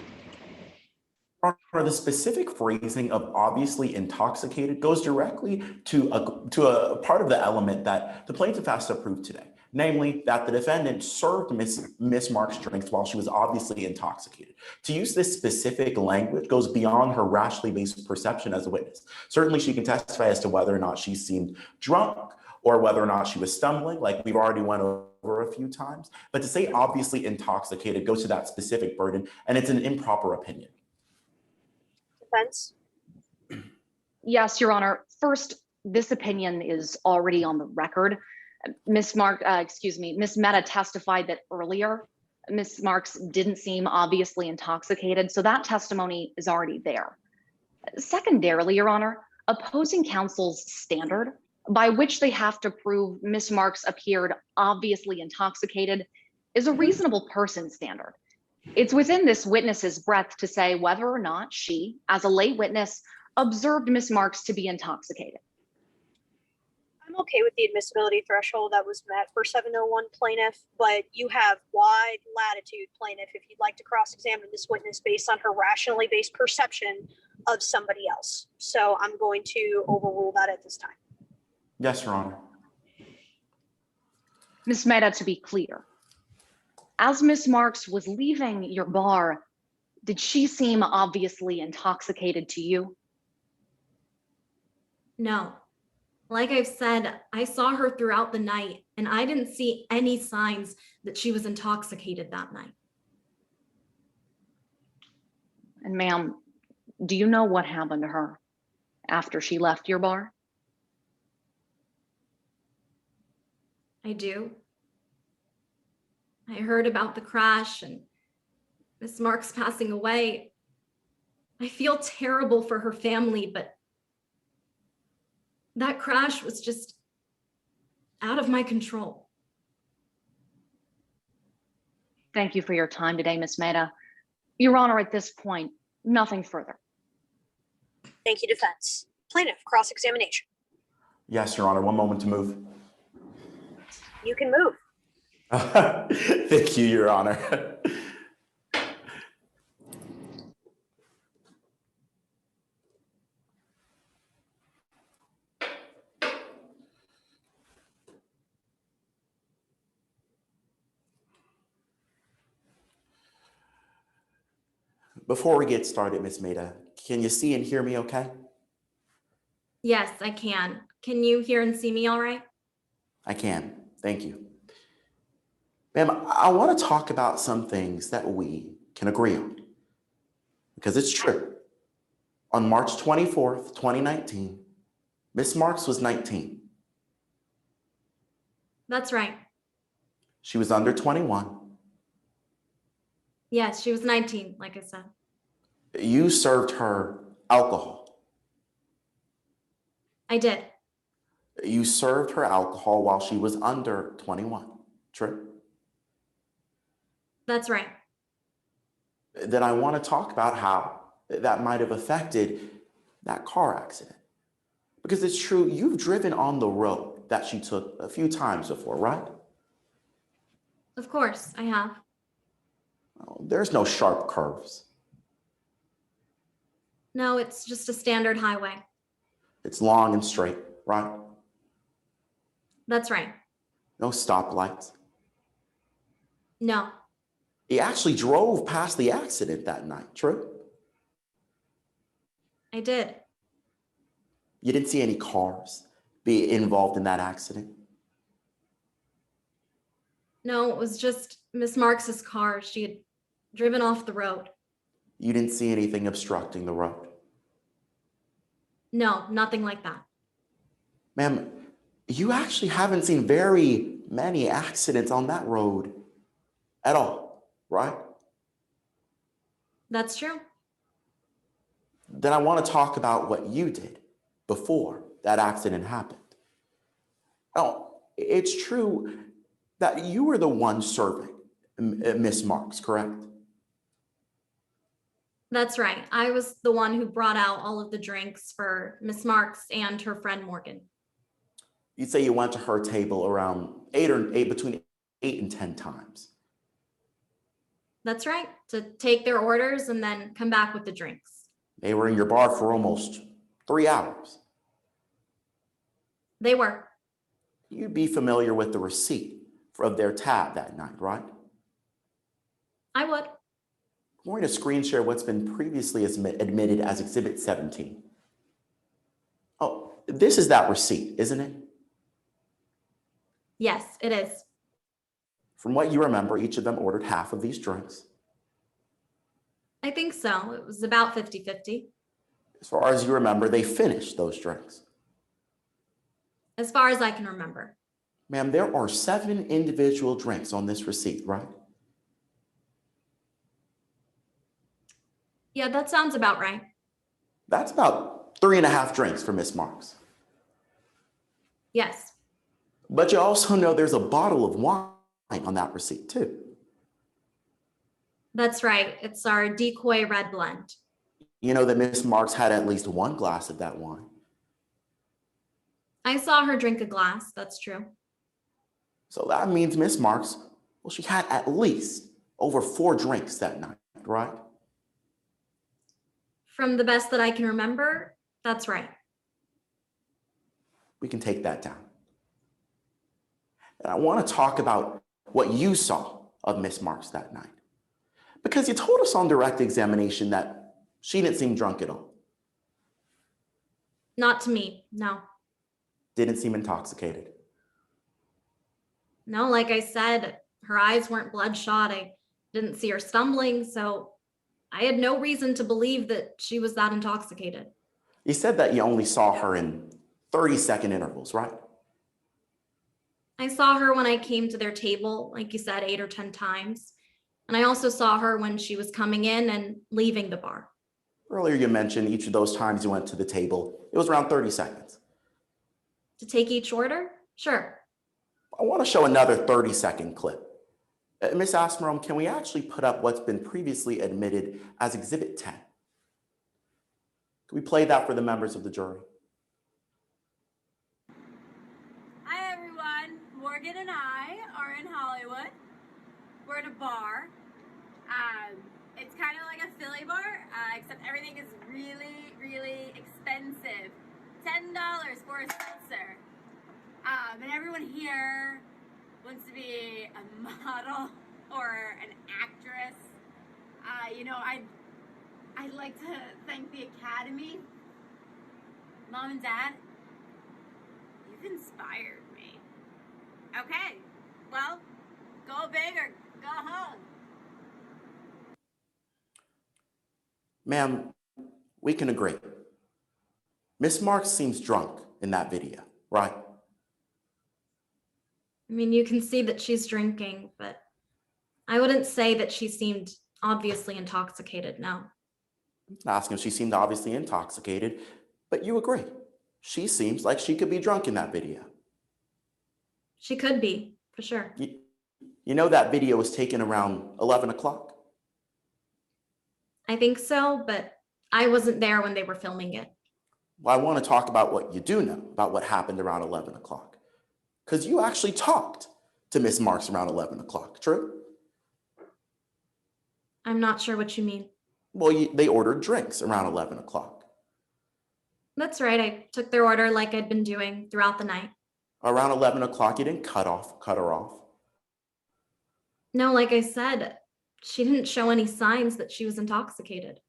Your Honor, the specific phrasing of obviously intoxicated goes directly to a part of the element that the plaintiff has to prove today, namely that the defendant served Miss Marks drinks while she was obviously intoxicated. To use this specific language goes beyond her rationally based perception as a witness. Certainly, she can testify as to whether or not she seemed drunk or whether or not she was stumbling, like we've already went over a few times. But to say obviously intoxicated goes to that specific burden, and it's an improper opinion. Defense? Yes, Your Honor. First, this opinion is already on the record. Miss Mehta testified that earlier Miss Marks didn't seem obviously intoxicated, so that testimony is already there. Secondarily, Your Honor, opposing counsel's standard by which they have to prove Miss Marks appeared obviously intoxicated is a reasonable person standard. It's within this witness's breadth to say whether or not she, as a lay witness, observed Miss Marks to be intoxicated. I'm okay with the admissibility threshold that was met for 701 plaintiff, but you have wide latitude, plaintiff, if you'd like to cross-examine this witness based on her rationally based perception of somebody else. So I'm going to overrule that at this time. Yes, Your Honor. Miss Mehta, to be clear, as Miss Marks was leaving your bar, did she seem obviously intoxicated to you? No. Like I've said, I saw her throughout the night and I didn't see any signs that she was intoxicated that night. And ma'am, do you know what happened to her after she left your bar? I do. I heard about the crash and Miss Marks passing away. I feel terrible for her family, but that crash was just out of my control. Thank you for your time today, Miss Mehta. Your Honor, at this point, nothing further. Thank you, defense. Plaintiff, cross-examination. Yes, Your Honor, one moment to move. You can move. Thank you, Your Honor. Before we get started, Ms. Mehta, can you see and hear me okay? Yes, I can. Can you hear and see me all right? I can. Thank you. Ma'am, I want to talk about some things that we can agree on. Because it's true. On March 24th, 2019, Ms. Marks was 19. That's right. She was under 21. Yes, she was 19, like I said. You served her alcohol. I did. You served her alcohol while she was under 21. True? That's right. Then I want to talk about how that might have affected that car accident. Because it's true, you've driven on the road that she took a few times before, right? Of course, I have. Well, there's no sharp curves. No, it's just a standard highway. It's long and straight, right? That's right. No stoplights. No. He actually drove past the accident that night, true? I did. You didn't see any cars be involved in that accident? No, it was just Miss Marks's car. She had driven off the road. You didn't see anything obstructing the road? No, nothing like that. Ma'am, you actually haven't seen very many accidents on that road at all, right? That's true. Then I want to talk about what you did before that accident happened. Oh, it's true that you were the one serving Miss Marks, correct? That's right. I was the one who brought out all of the drinks for Miss Marks and her friend Morgan. You'd say you went to her table around between 8 and 10 times. That's right. To take their orders and then come back with the drinks. They were in your bar for almost 3 hours. They were. You'd be familiar with the receipt of their tab that night, right? I would. I'm going to screen share what's been previously admitted as Exhibit 17. Oh, this is that receipt, isn't it? Yes, it is. From what you remember, each of them ordered half of these drinks. I think so. It was about 50-50. As far as you remember, they finished those drinks. As far as I can remember. Ma'am, there are 7 individual drinks on this receipt, right? Yeah, that sounds about right. That's about 3.5 drinks for Miss Marks. Yes. But you also know there's a bottle of wine on that receipt too. That's right. It's our decoy red blend. You know that Miss Marks had at least 1 glass of that wine. I saw her drink a glass. That's true. So that means Miss Marks, well, she had at least over 4 drinks that night, right? From the best that I can remember, that's right. We can take that down. And I want to talk about what you saw of Miss Marks that night. Because you told us on direct examination that she didn't seem drunk at all. Not to me, no. Didn't seem intoxicated. No, like I said, her eyes weren't bloodshot. I didn't see her stumbling, so I had no reason to believe that she was that intoxicated. You said that you only saw her in 30-second intervals, right? I saw her when I came to their table, like you said, 8 or 10 times. And I also saw her when she was coming in and leaving the bar. Earlier you mentioned each of those times you went to the table, it was around 30 seconds. To take each order? Sure. I want to show another 30-second clip. Ms. Asmerom, can we actually put up what's been previously admitted as Exhibit 10? Can we play that for the members of the jury? Hi, everyone. Morgan and I are in Hollywood. We're at a bar. It's kind of like a Philly bar, except everything is really, really expensive. $10 for a seltzer. And everyone here wants to be a model or an actress. I'd like to thank the Academy. Mom and Dad, you've inspired me. Okay, well, go big or go home. Ma'am, we can agree. Miss Marks seems drunk in that video, right? I mean, you can see that she's drinking, but I wouldn't say that she seemed obviously intoxicated, no. Asking if she seemed obviously intoxicated, but you agree. She seems like she could be drunk in that video. She could be, for sure. You know that video was taken around 11 o'clock? I think so, but I wasn't there when they were filming it. Well, I want to talk about what you do know about what happened around 11 o'clock. Because you actually talked to Miss Marks around 11 o'clock, true? I'm not sure what you mean. Well, they ordered drinks around 11 o'clock. That's right. I took their order like I'd been doing throughout the night. Around 11 o'clock, you didn't cut her off. No, like I said, she didn't show any signs that she was intoxicated.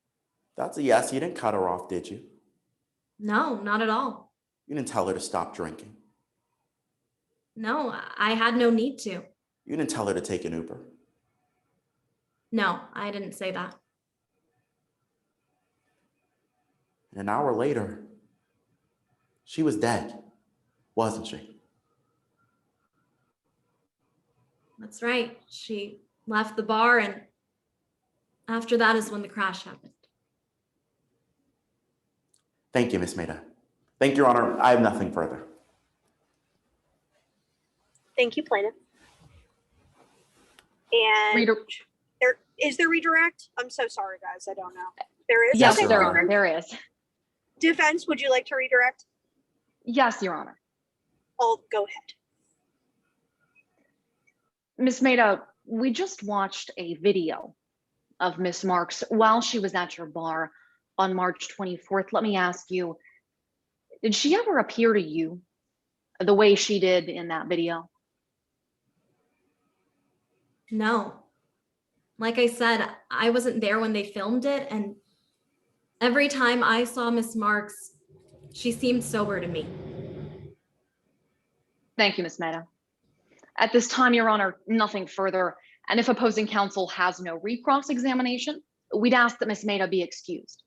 That's a yes. You didn't cut her off, did you? No, not at all. You didn't tell her to stop drinking. No, I had no need to. You didn't tell her to take an Uber. No, I didn't say that. And an hour later, she was dead, wasn't she? That's right. She left the bar, and after that is when the crash happened. Thank you, Ms. Maida. Thank you, Your Honor. I have nothing further. Thank you, plaintiff. And Reader. Is there redirect? I'm so sorry, guys. I don't know. There is? Yes, Your Your Honor. Honor, there is. Defense, would you like to redirect? Yes, Your Honor. I'll go ahead. Ms. Maida, we just watched a video of Miss Marks while she was at your bar on March 24th. Let me ask you, did she ever appear to you the way she did in that video? No. Like I said, I wasn't there when they filmed it, and every time I saw Miss Marks, she seemed sober to me. Thank you, Ms. Maida. At this time, Your Honor, nothing further. And if opposing counsel has no recross examination, we'd ask that Ms. Maida be excused.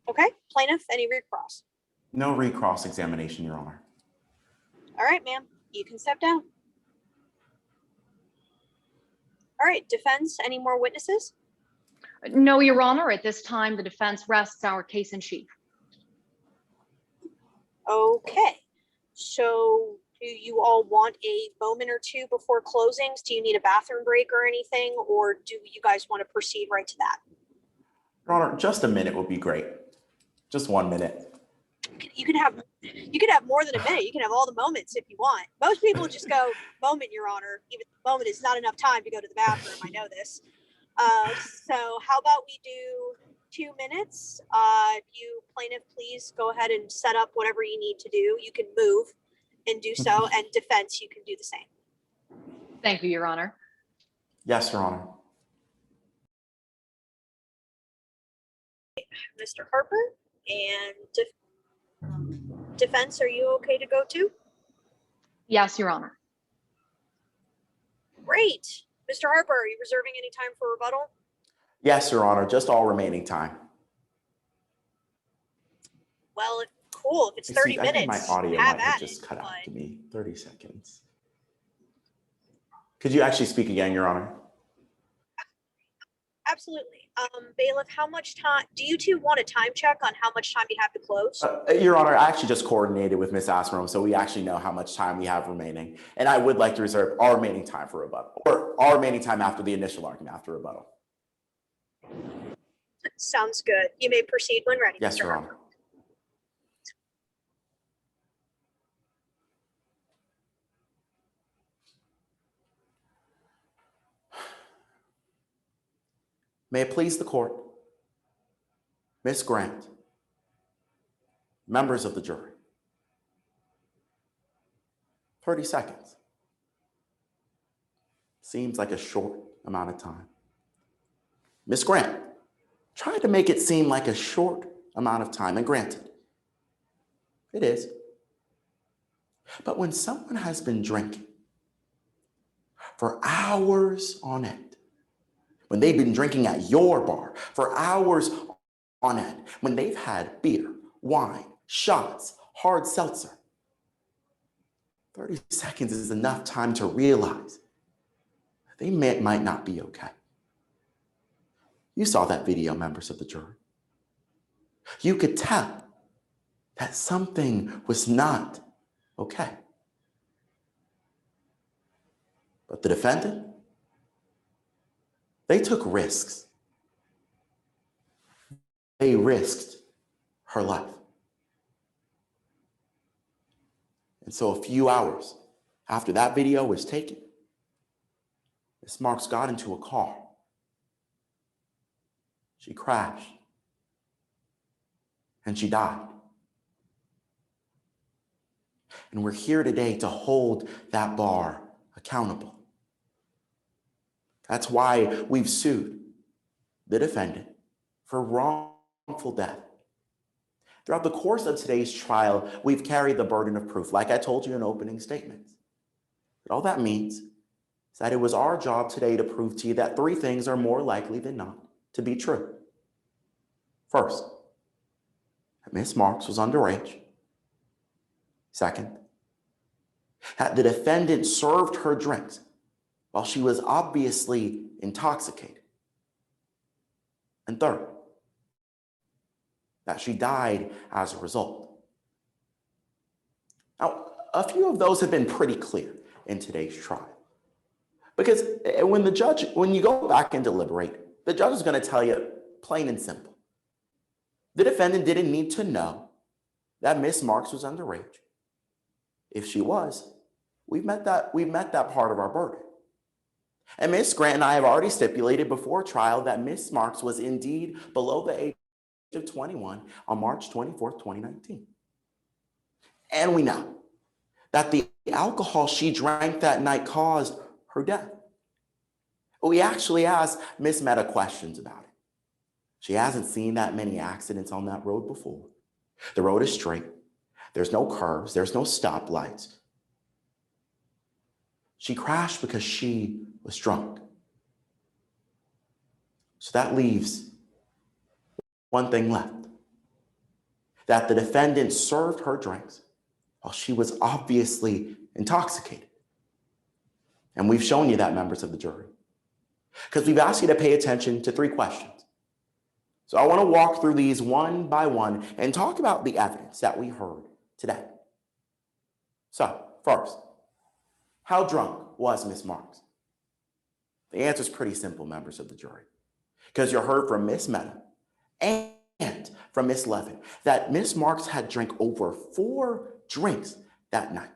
Okay, plaintiff, any recross? No recross examination, Your Honor. All right, ma'am, you can step down. All right, defense, any more witnesses? No, Your Honor, at this time, the defense rests our case in chief. Okay, so do you all want a moment or two before closings? Do you need a bathroom break or anything, or do you guys want to proceed right to that? Your Honor, just a minute would be great. Just 1 minute. You can have more than a minute. You can have all the moments if you want. Most people just go moment, Your Honor. Even the moment is not enough time to go to the bathroom. I know this. So how about we do 2 minutes? You plaintiff, please go ahead and set up whatever you need to do. You can move and do so, and defense, you can do the same. Thank you, Your Honor. Yes, Your Honor. Mr. Harper and defense, are you okay to go too? Yes, Your Honor. Great. Mr. Harper, are you reserving any time for rebuttal? Yes, Your Honor, just all remaining time. Well, cool. If it's 30 I think minutes, my audio have might have at just it, cut out. but- Give me 30 seconds. Could you actually speak again, Your Honor? Absolutely. Bailiff, how much time, do you two want a time check on how much time you have to close? Your Honor, I actually just coordinated with Ms. Asmerom, so we actually know how much time we have remaining. And I would like to reserve our remaining time for rebuttal, or our remaining time after the initial argument, after rebuttal. Sounds good. You may proceed when ready. Yes, Mr. Your Harper. Honor. May it please the court, Ms. Grant, members of the jury, 30 seconds. Seems like a short amount of time. Ms. Grant tried to make it seem like a short amount of time, and granted, it is. But when someone has been drinking for hours on end, when they've been drinking at your bar for hours on end, when they've had beer, wine, shots, hard seltzer, 30 seconds is enough time to realize they might not be okay. You saw that video, members of the jury. You could tell that something was not okay. But the defendant, they took risks. They risked her life. And so a few hours after that video was taken, Ms. Marks got into a car. She crashed. And she died. And we're here today to hold that bar accountable. That's why we've sued the defendant for wrongful death. Throughout the course of today's trial, we've carried the burden of proof, like I told you in opening statements. But all that means is that it was our job today to prove to you that 3 things are more likely than not to be true. First, that Ms. Marks was underage. Second, that the defendant served her drinks while she was obviously intoxicated. And third, that she died as a result. Now, a few of those have been pretty clear in today's trial. Because when you go back and deliberate, the judge is going to tell you plain and simple. The defendant didn't need to know that Miss Marks was underage. If she was, we've met that part of our burden. And Miss Grant and I have already stipulated before trial that Miss Marks was indeed below the age of 21 on March 24th, 2019. And we know that the alcohol she drank that night caused her death. We actually asked Miss Meta questions about it. She hasn't seen that many accidents on that road before. The road is straight. There's no curves. There's no stoplights. She crashed because she was drunk. So that leaves one thing left. That the defendant served her drinks while she was obviously intoxicated. And we've shown you that, members of the jury, because we've asked you to pay attention to 3 questions. So I want to walk through these one by one and talk about the evidence that we heard today. So first, how drunk was Miss Marks? The answer is pretty simple, members of the jury, because you heard from Miss Meta and from Miss Levin that Miss Marks had drank over 4 drinks that night.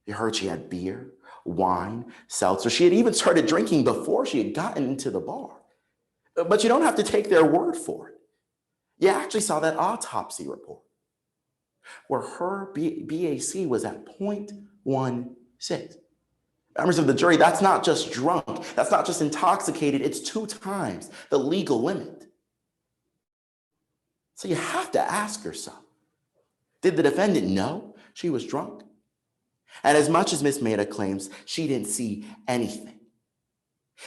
You heard she had beer, wine, seltzer. She had even started drinking before she had gotten into the bar. But you don't have to take their word for it. You actually saw that autopsy report where her BAC was at 0.16. Members of the jury, that's not just drunk. That's not just intoxicated. It's 2 times the legal limit. So you have to ask yourself, did the defendant know she was drunk? And as much as Miss Meta claims she didn't see anything,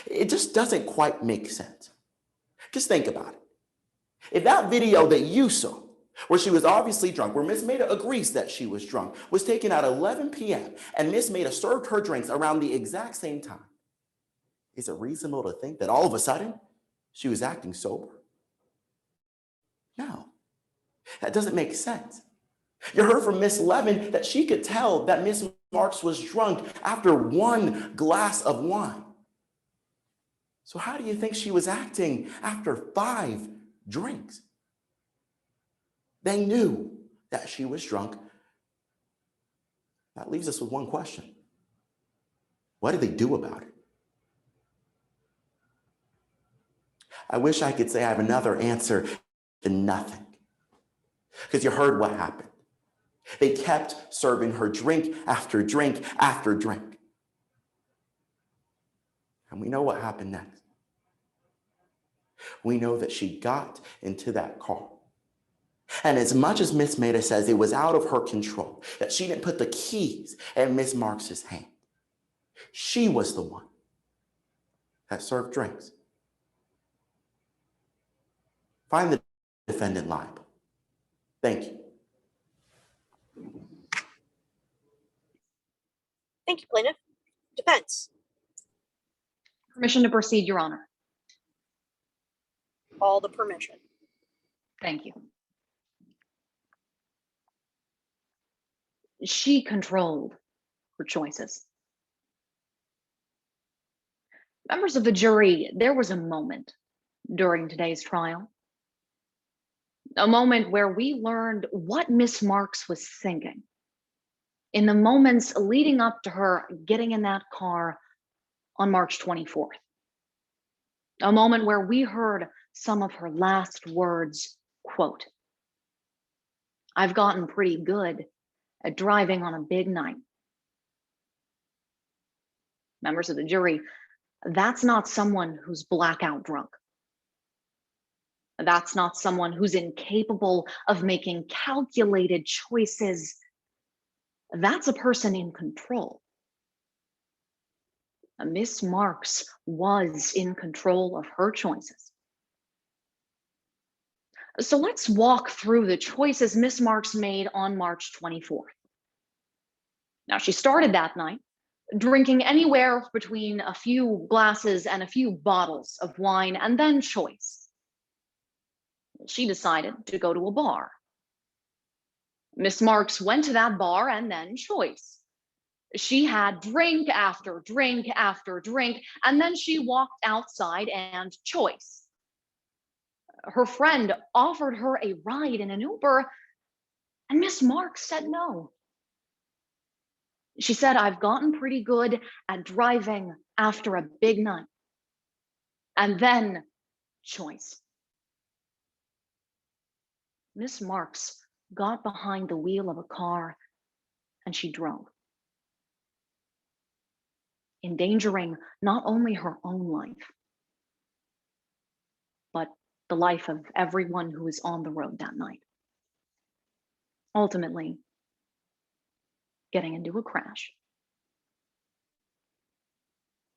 it just doesn't quite make sense. Just think about it. If that video that you saw, where she was obviously drunk, where Miss Meta agrees that she was drunk, was taken at 11 p.m. and Miss Meta served her drinks around the exact same time, is it reasonable to think that all of a sudden she was acting sober? No, that doesn't make sense. You heard from Miss Levin that she could tell that Miss Marks was drunk after 1 glass of wine. So how do you think she was acting after 5 drinks? They knew that she was drunk. That leaves us with one question. What did they do about it? I wish I could say I have another answer than nothing. Because you heard what happened. They kept serving her drink after drink after drink. And we know what happened next. We know that she got into that car. And as much as Miss Meta says it was out of her control, that she didn't put the keys in Miss Marks's hand, she was the one that served drinks. Find the defendant liable. Thank you. Thank you, plaintiff. Defense. Permission to proceed, Your Honor. All the permission. Thank you. She controlled her choices. Members of the jury, there was a moment during today's trial, a moment where we learned what Miss Marks was thinking in the moments leading up to her getting in that car on March 24th. A moment where we heard some of her last words, quote, "I've gotten pretty good at driving on a big night." Members of the jury, that's not someone who's blackout drunk. That's not someone who's incapable of making calculated choices. That's a person in control. Miss Marks was in control of her choices. So let's walk through the choices Miss Marks made on March 24th. Now, she started that night drinking anywhere between a few glasses and a few bottles of wine, and then choice. She decided to go to a bar. Miss Marks went to that bar and then choice. She had drink after drink after drink, and then she walked outside and choice. Her friend offered her a ride in an Uber, and Miss Marks said no. She said, "I've gotten pretty good at driving after a big night." And then choice. Miss Marks got behind the wheel of a car and she drove, endangering not only her own life, but the life of everyone who was on the road that night. Ultimately, getting into a crash.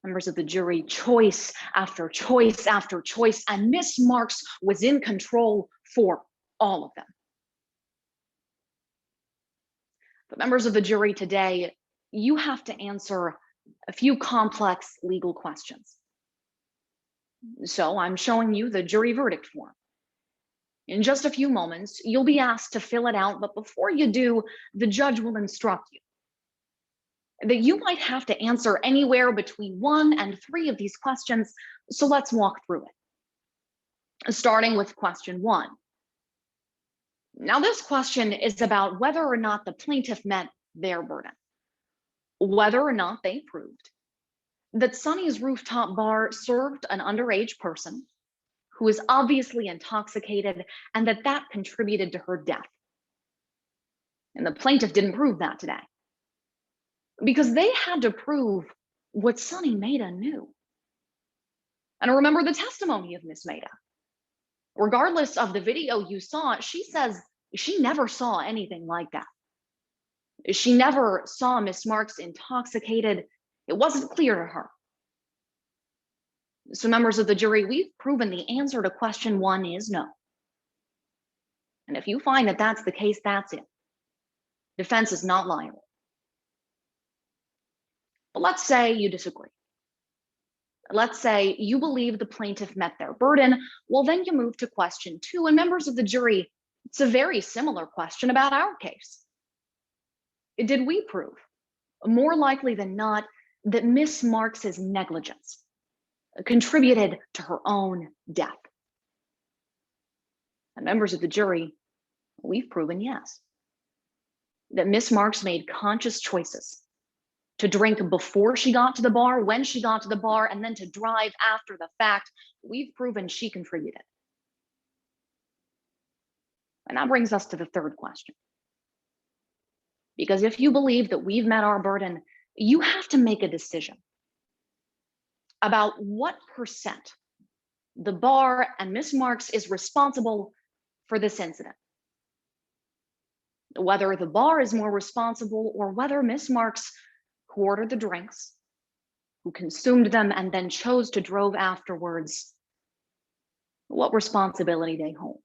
Members of the jury, choice after choice after choice, and Miss Marks was in control for all of them. But members of the jury today, you have to answer a few complex legal questions. So I'm showing you the jury verdict form. In just a few moments, you'll be asked to fill it out, but before you do, the judge will instruct you that you might have to answer anywhere between 1 and 3 of these questions, so let's walk through it. Starting with question 1. Now, this question is about whether or not the plaintiff met their burden, whether or not they proved that Sonny's rooftop bar served an underage person who was obviously intoxicated and that contributed to her death. And the plaintiff didn't prove that today because they had to prove what Sonny Maida knew. And remember the testimony of Miss Maida. Regardless of the video you saw, she says she never saw anything like that. She never saw Miss Marks intoxicated. It wasn't clear to her. So members of the jury, we've proven the answer to question 1 is no. And if you find that that's the case, that's it. Defense is not liable. But let's say you disagree. Let's say you believe the plaintiff met their burden. Well, then you move to question 2. And members of the jury, it's a very similar question about our case. Did we prove, more likely than not, that Miss Marks's negligence contributed to her own death? And members of the jury, we've proven yes. That Miss Marks made conscious choices to drink before she got to the bar, when she got to the bar, and then to drive after the fact. We've proven she contributed. And that brings us to the third question. Because if you believe that we've met our burden, you have to make a decision about what percent the bar and Miss Marks is responsible for this incident. Whether the bar is more responsible or whether Miss Marks, who ordered the drinks, who consumed them and then chose to drive afterwards, what responsibility they hold.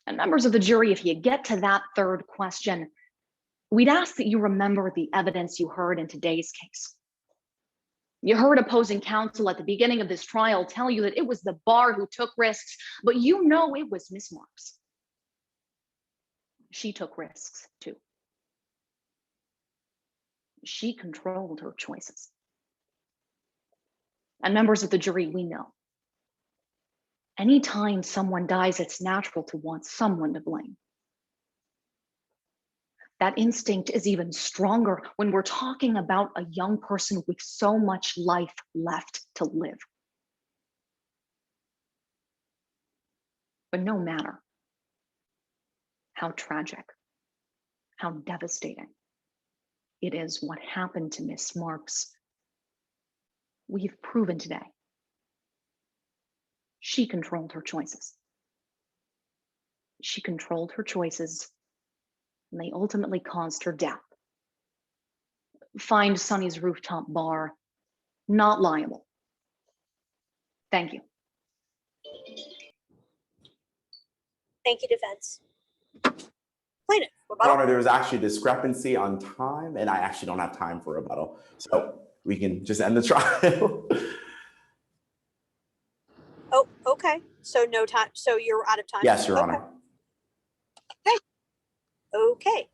And members of the jury, if you get to that third question, we'd ask that you remember the evidence you heard in today's case. You heard opposing counsel at the beginning of this trial tell you that it was the bar who took risks, but you know it was Miss Marks. She took risks too. She controlled her choices. And members of the jury, we know anytime someone dies, it's natural to want someone to blame. That instinct is even stronger when we're talking about a young person with so much life left to live. But no matter how tragic, how devastating it is what happened to Miss Marks, we've proven today she controlled her choices. She controlled her choices, and they ultimately caused her death. Find Sonny's rooftop bar not liable. Thank you. Thank you, defense. Plaintiff, Your rebuttal. Honor, there was actually discrepancy on time, and I actually don't have time for rebuttal. So we can just end the trial. Oh, okay. So no time. So you're out of time? Yes, Your Okay. Honor. Okay.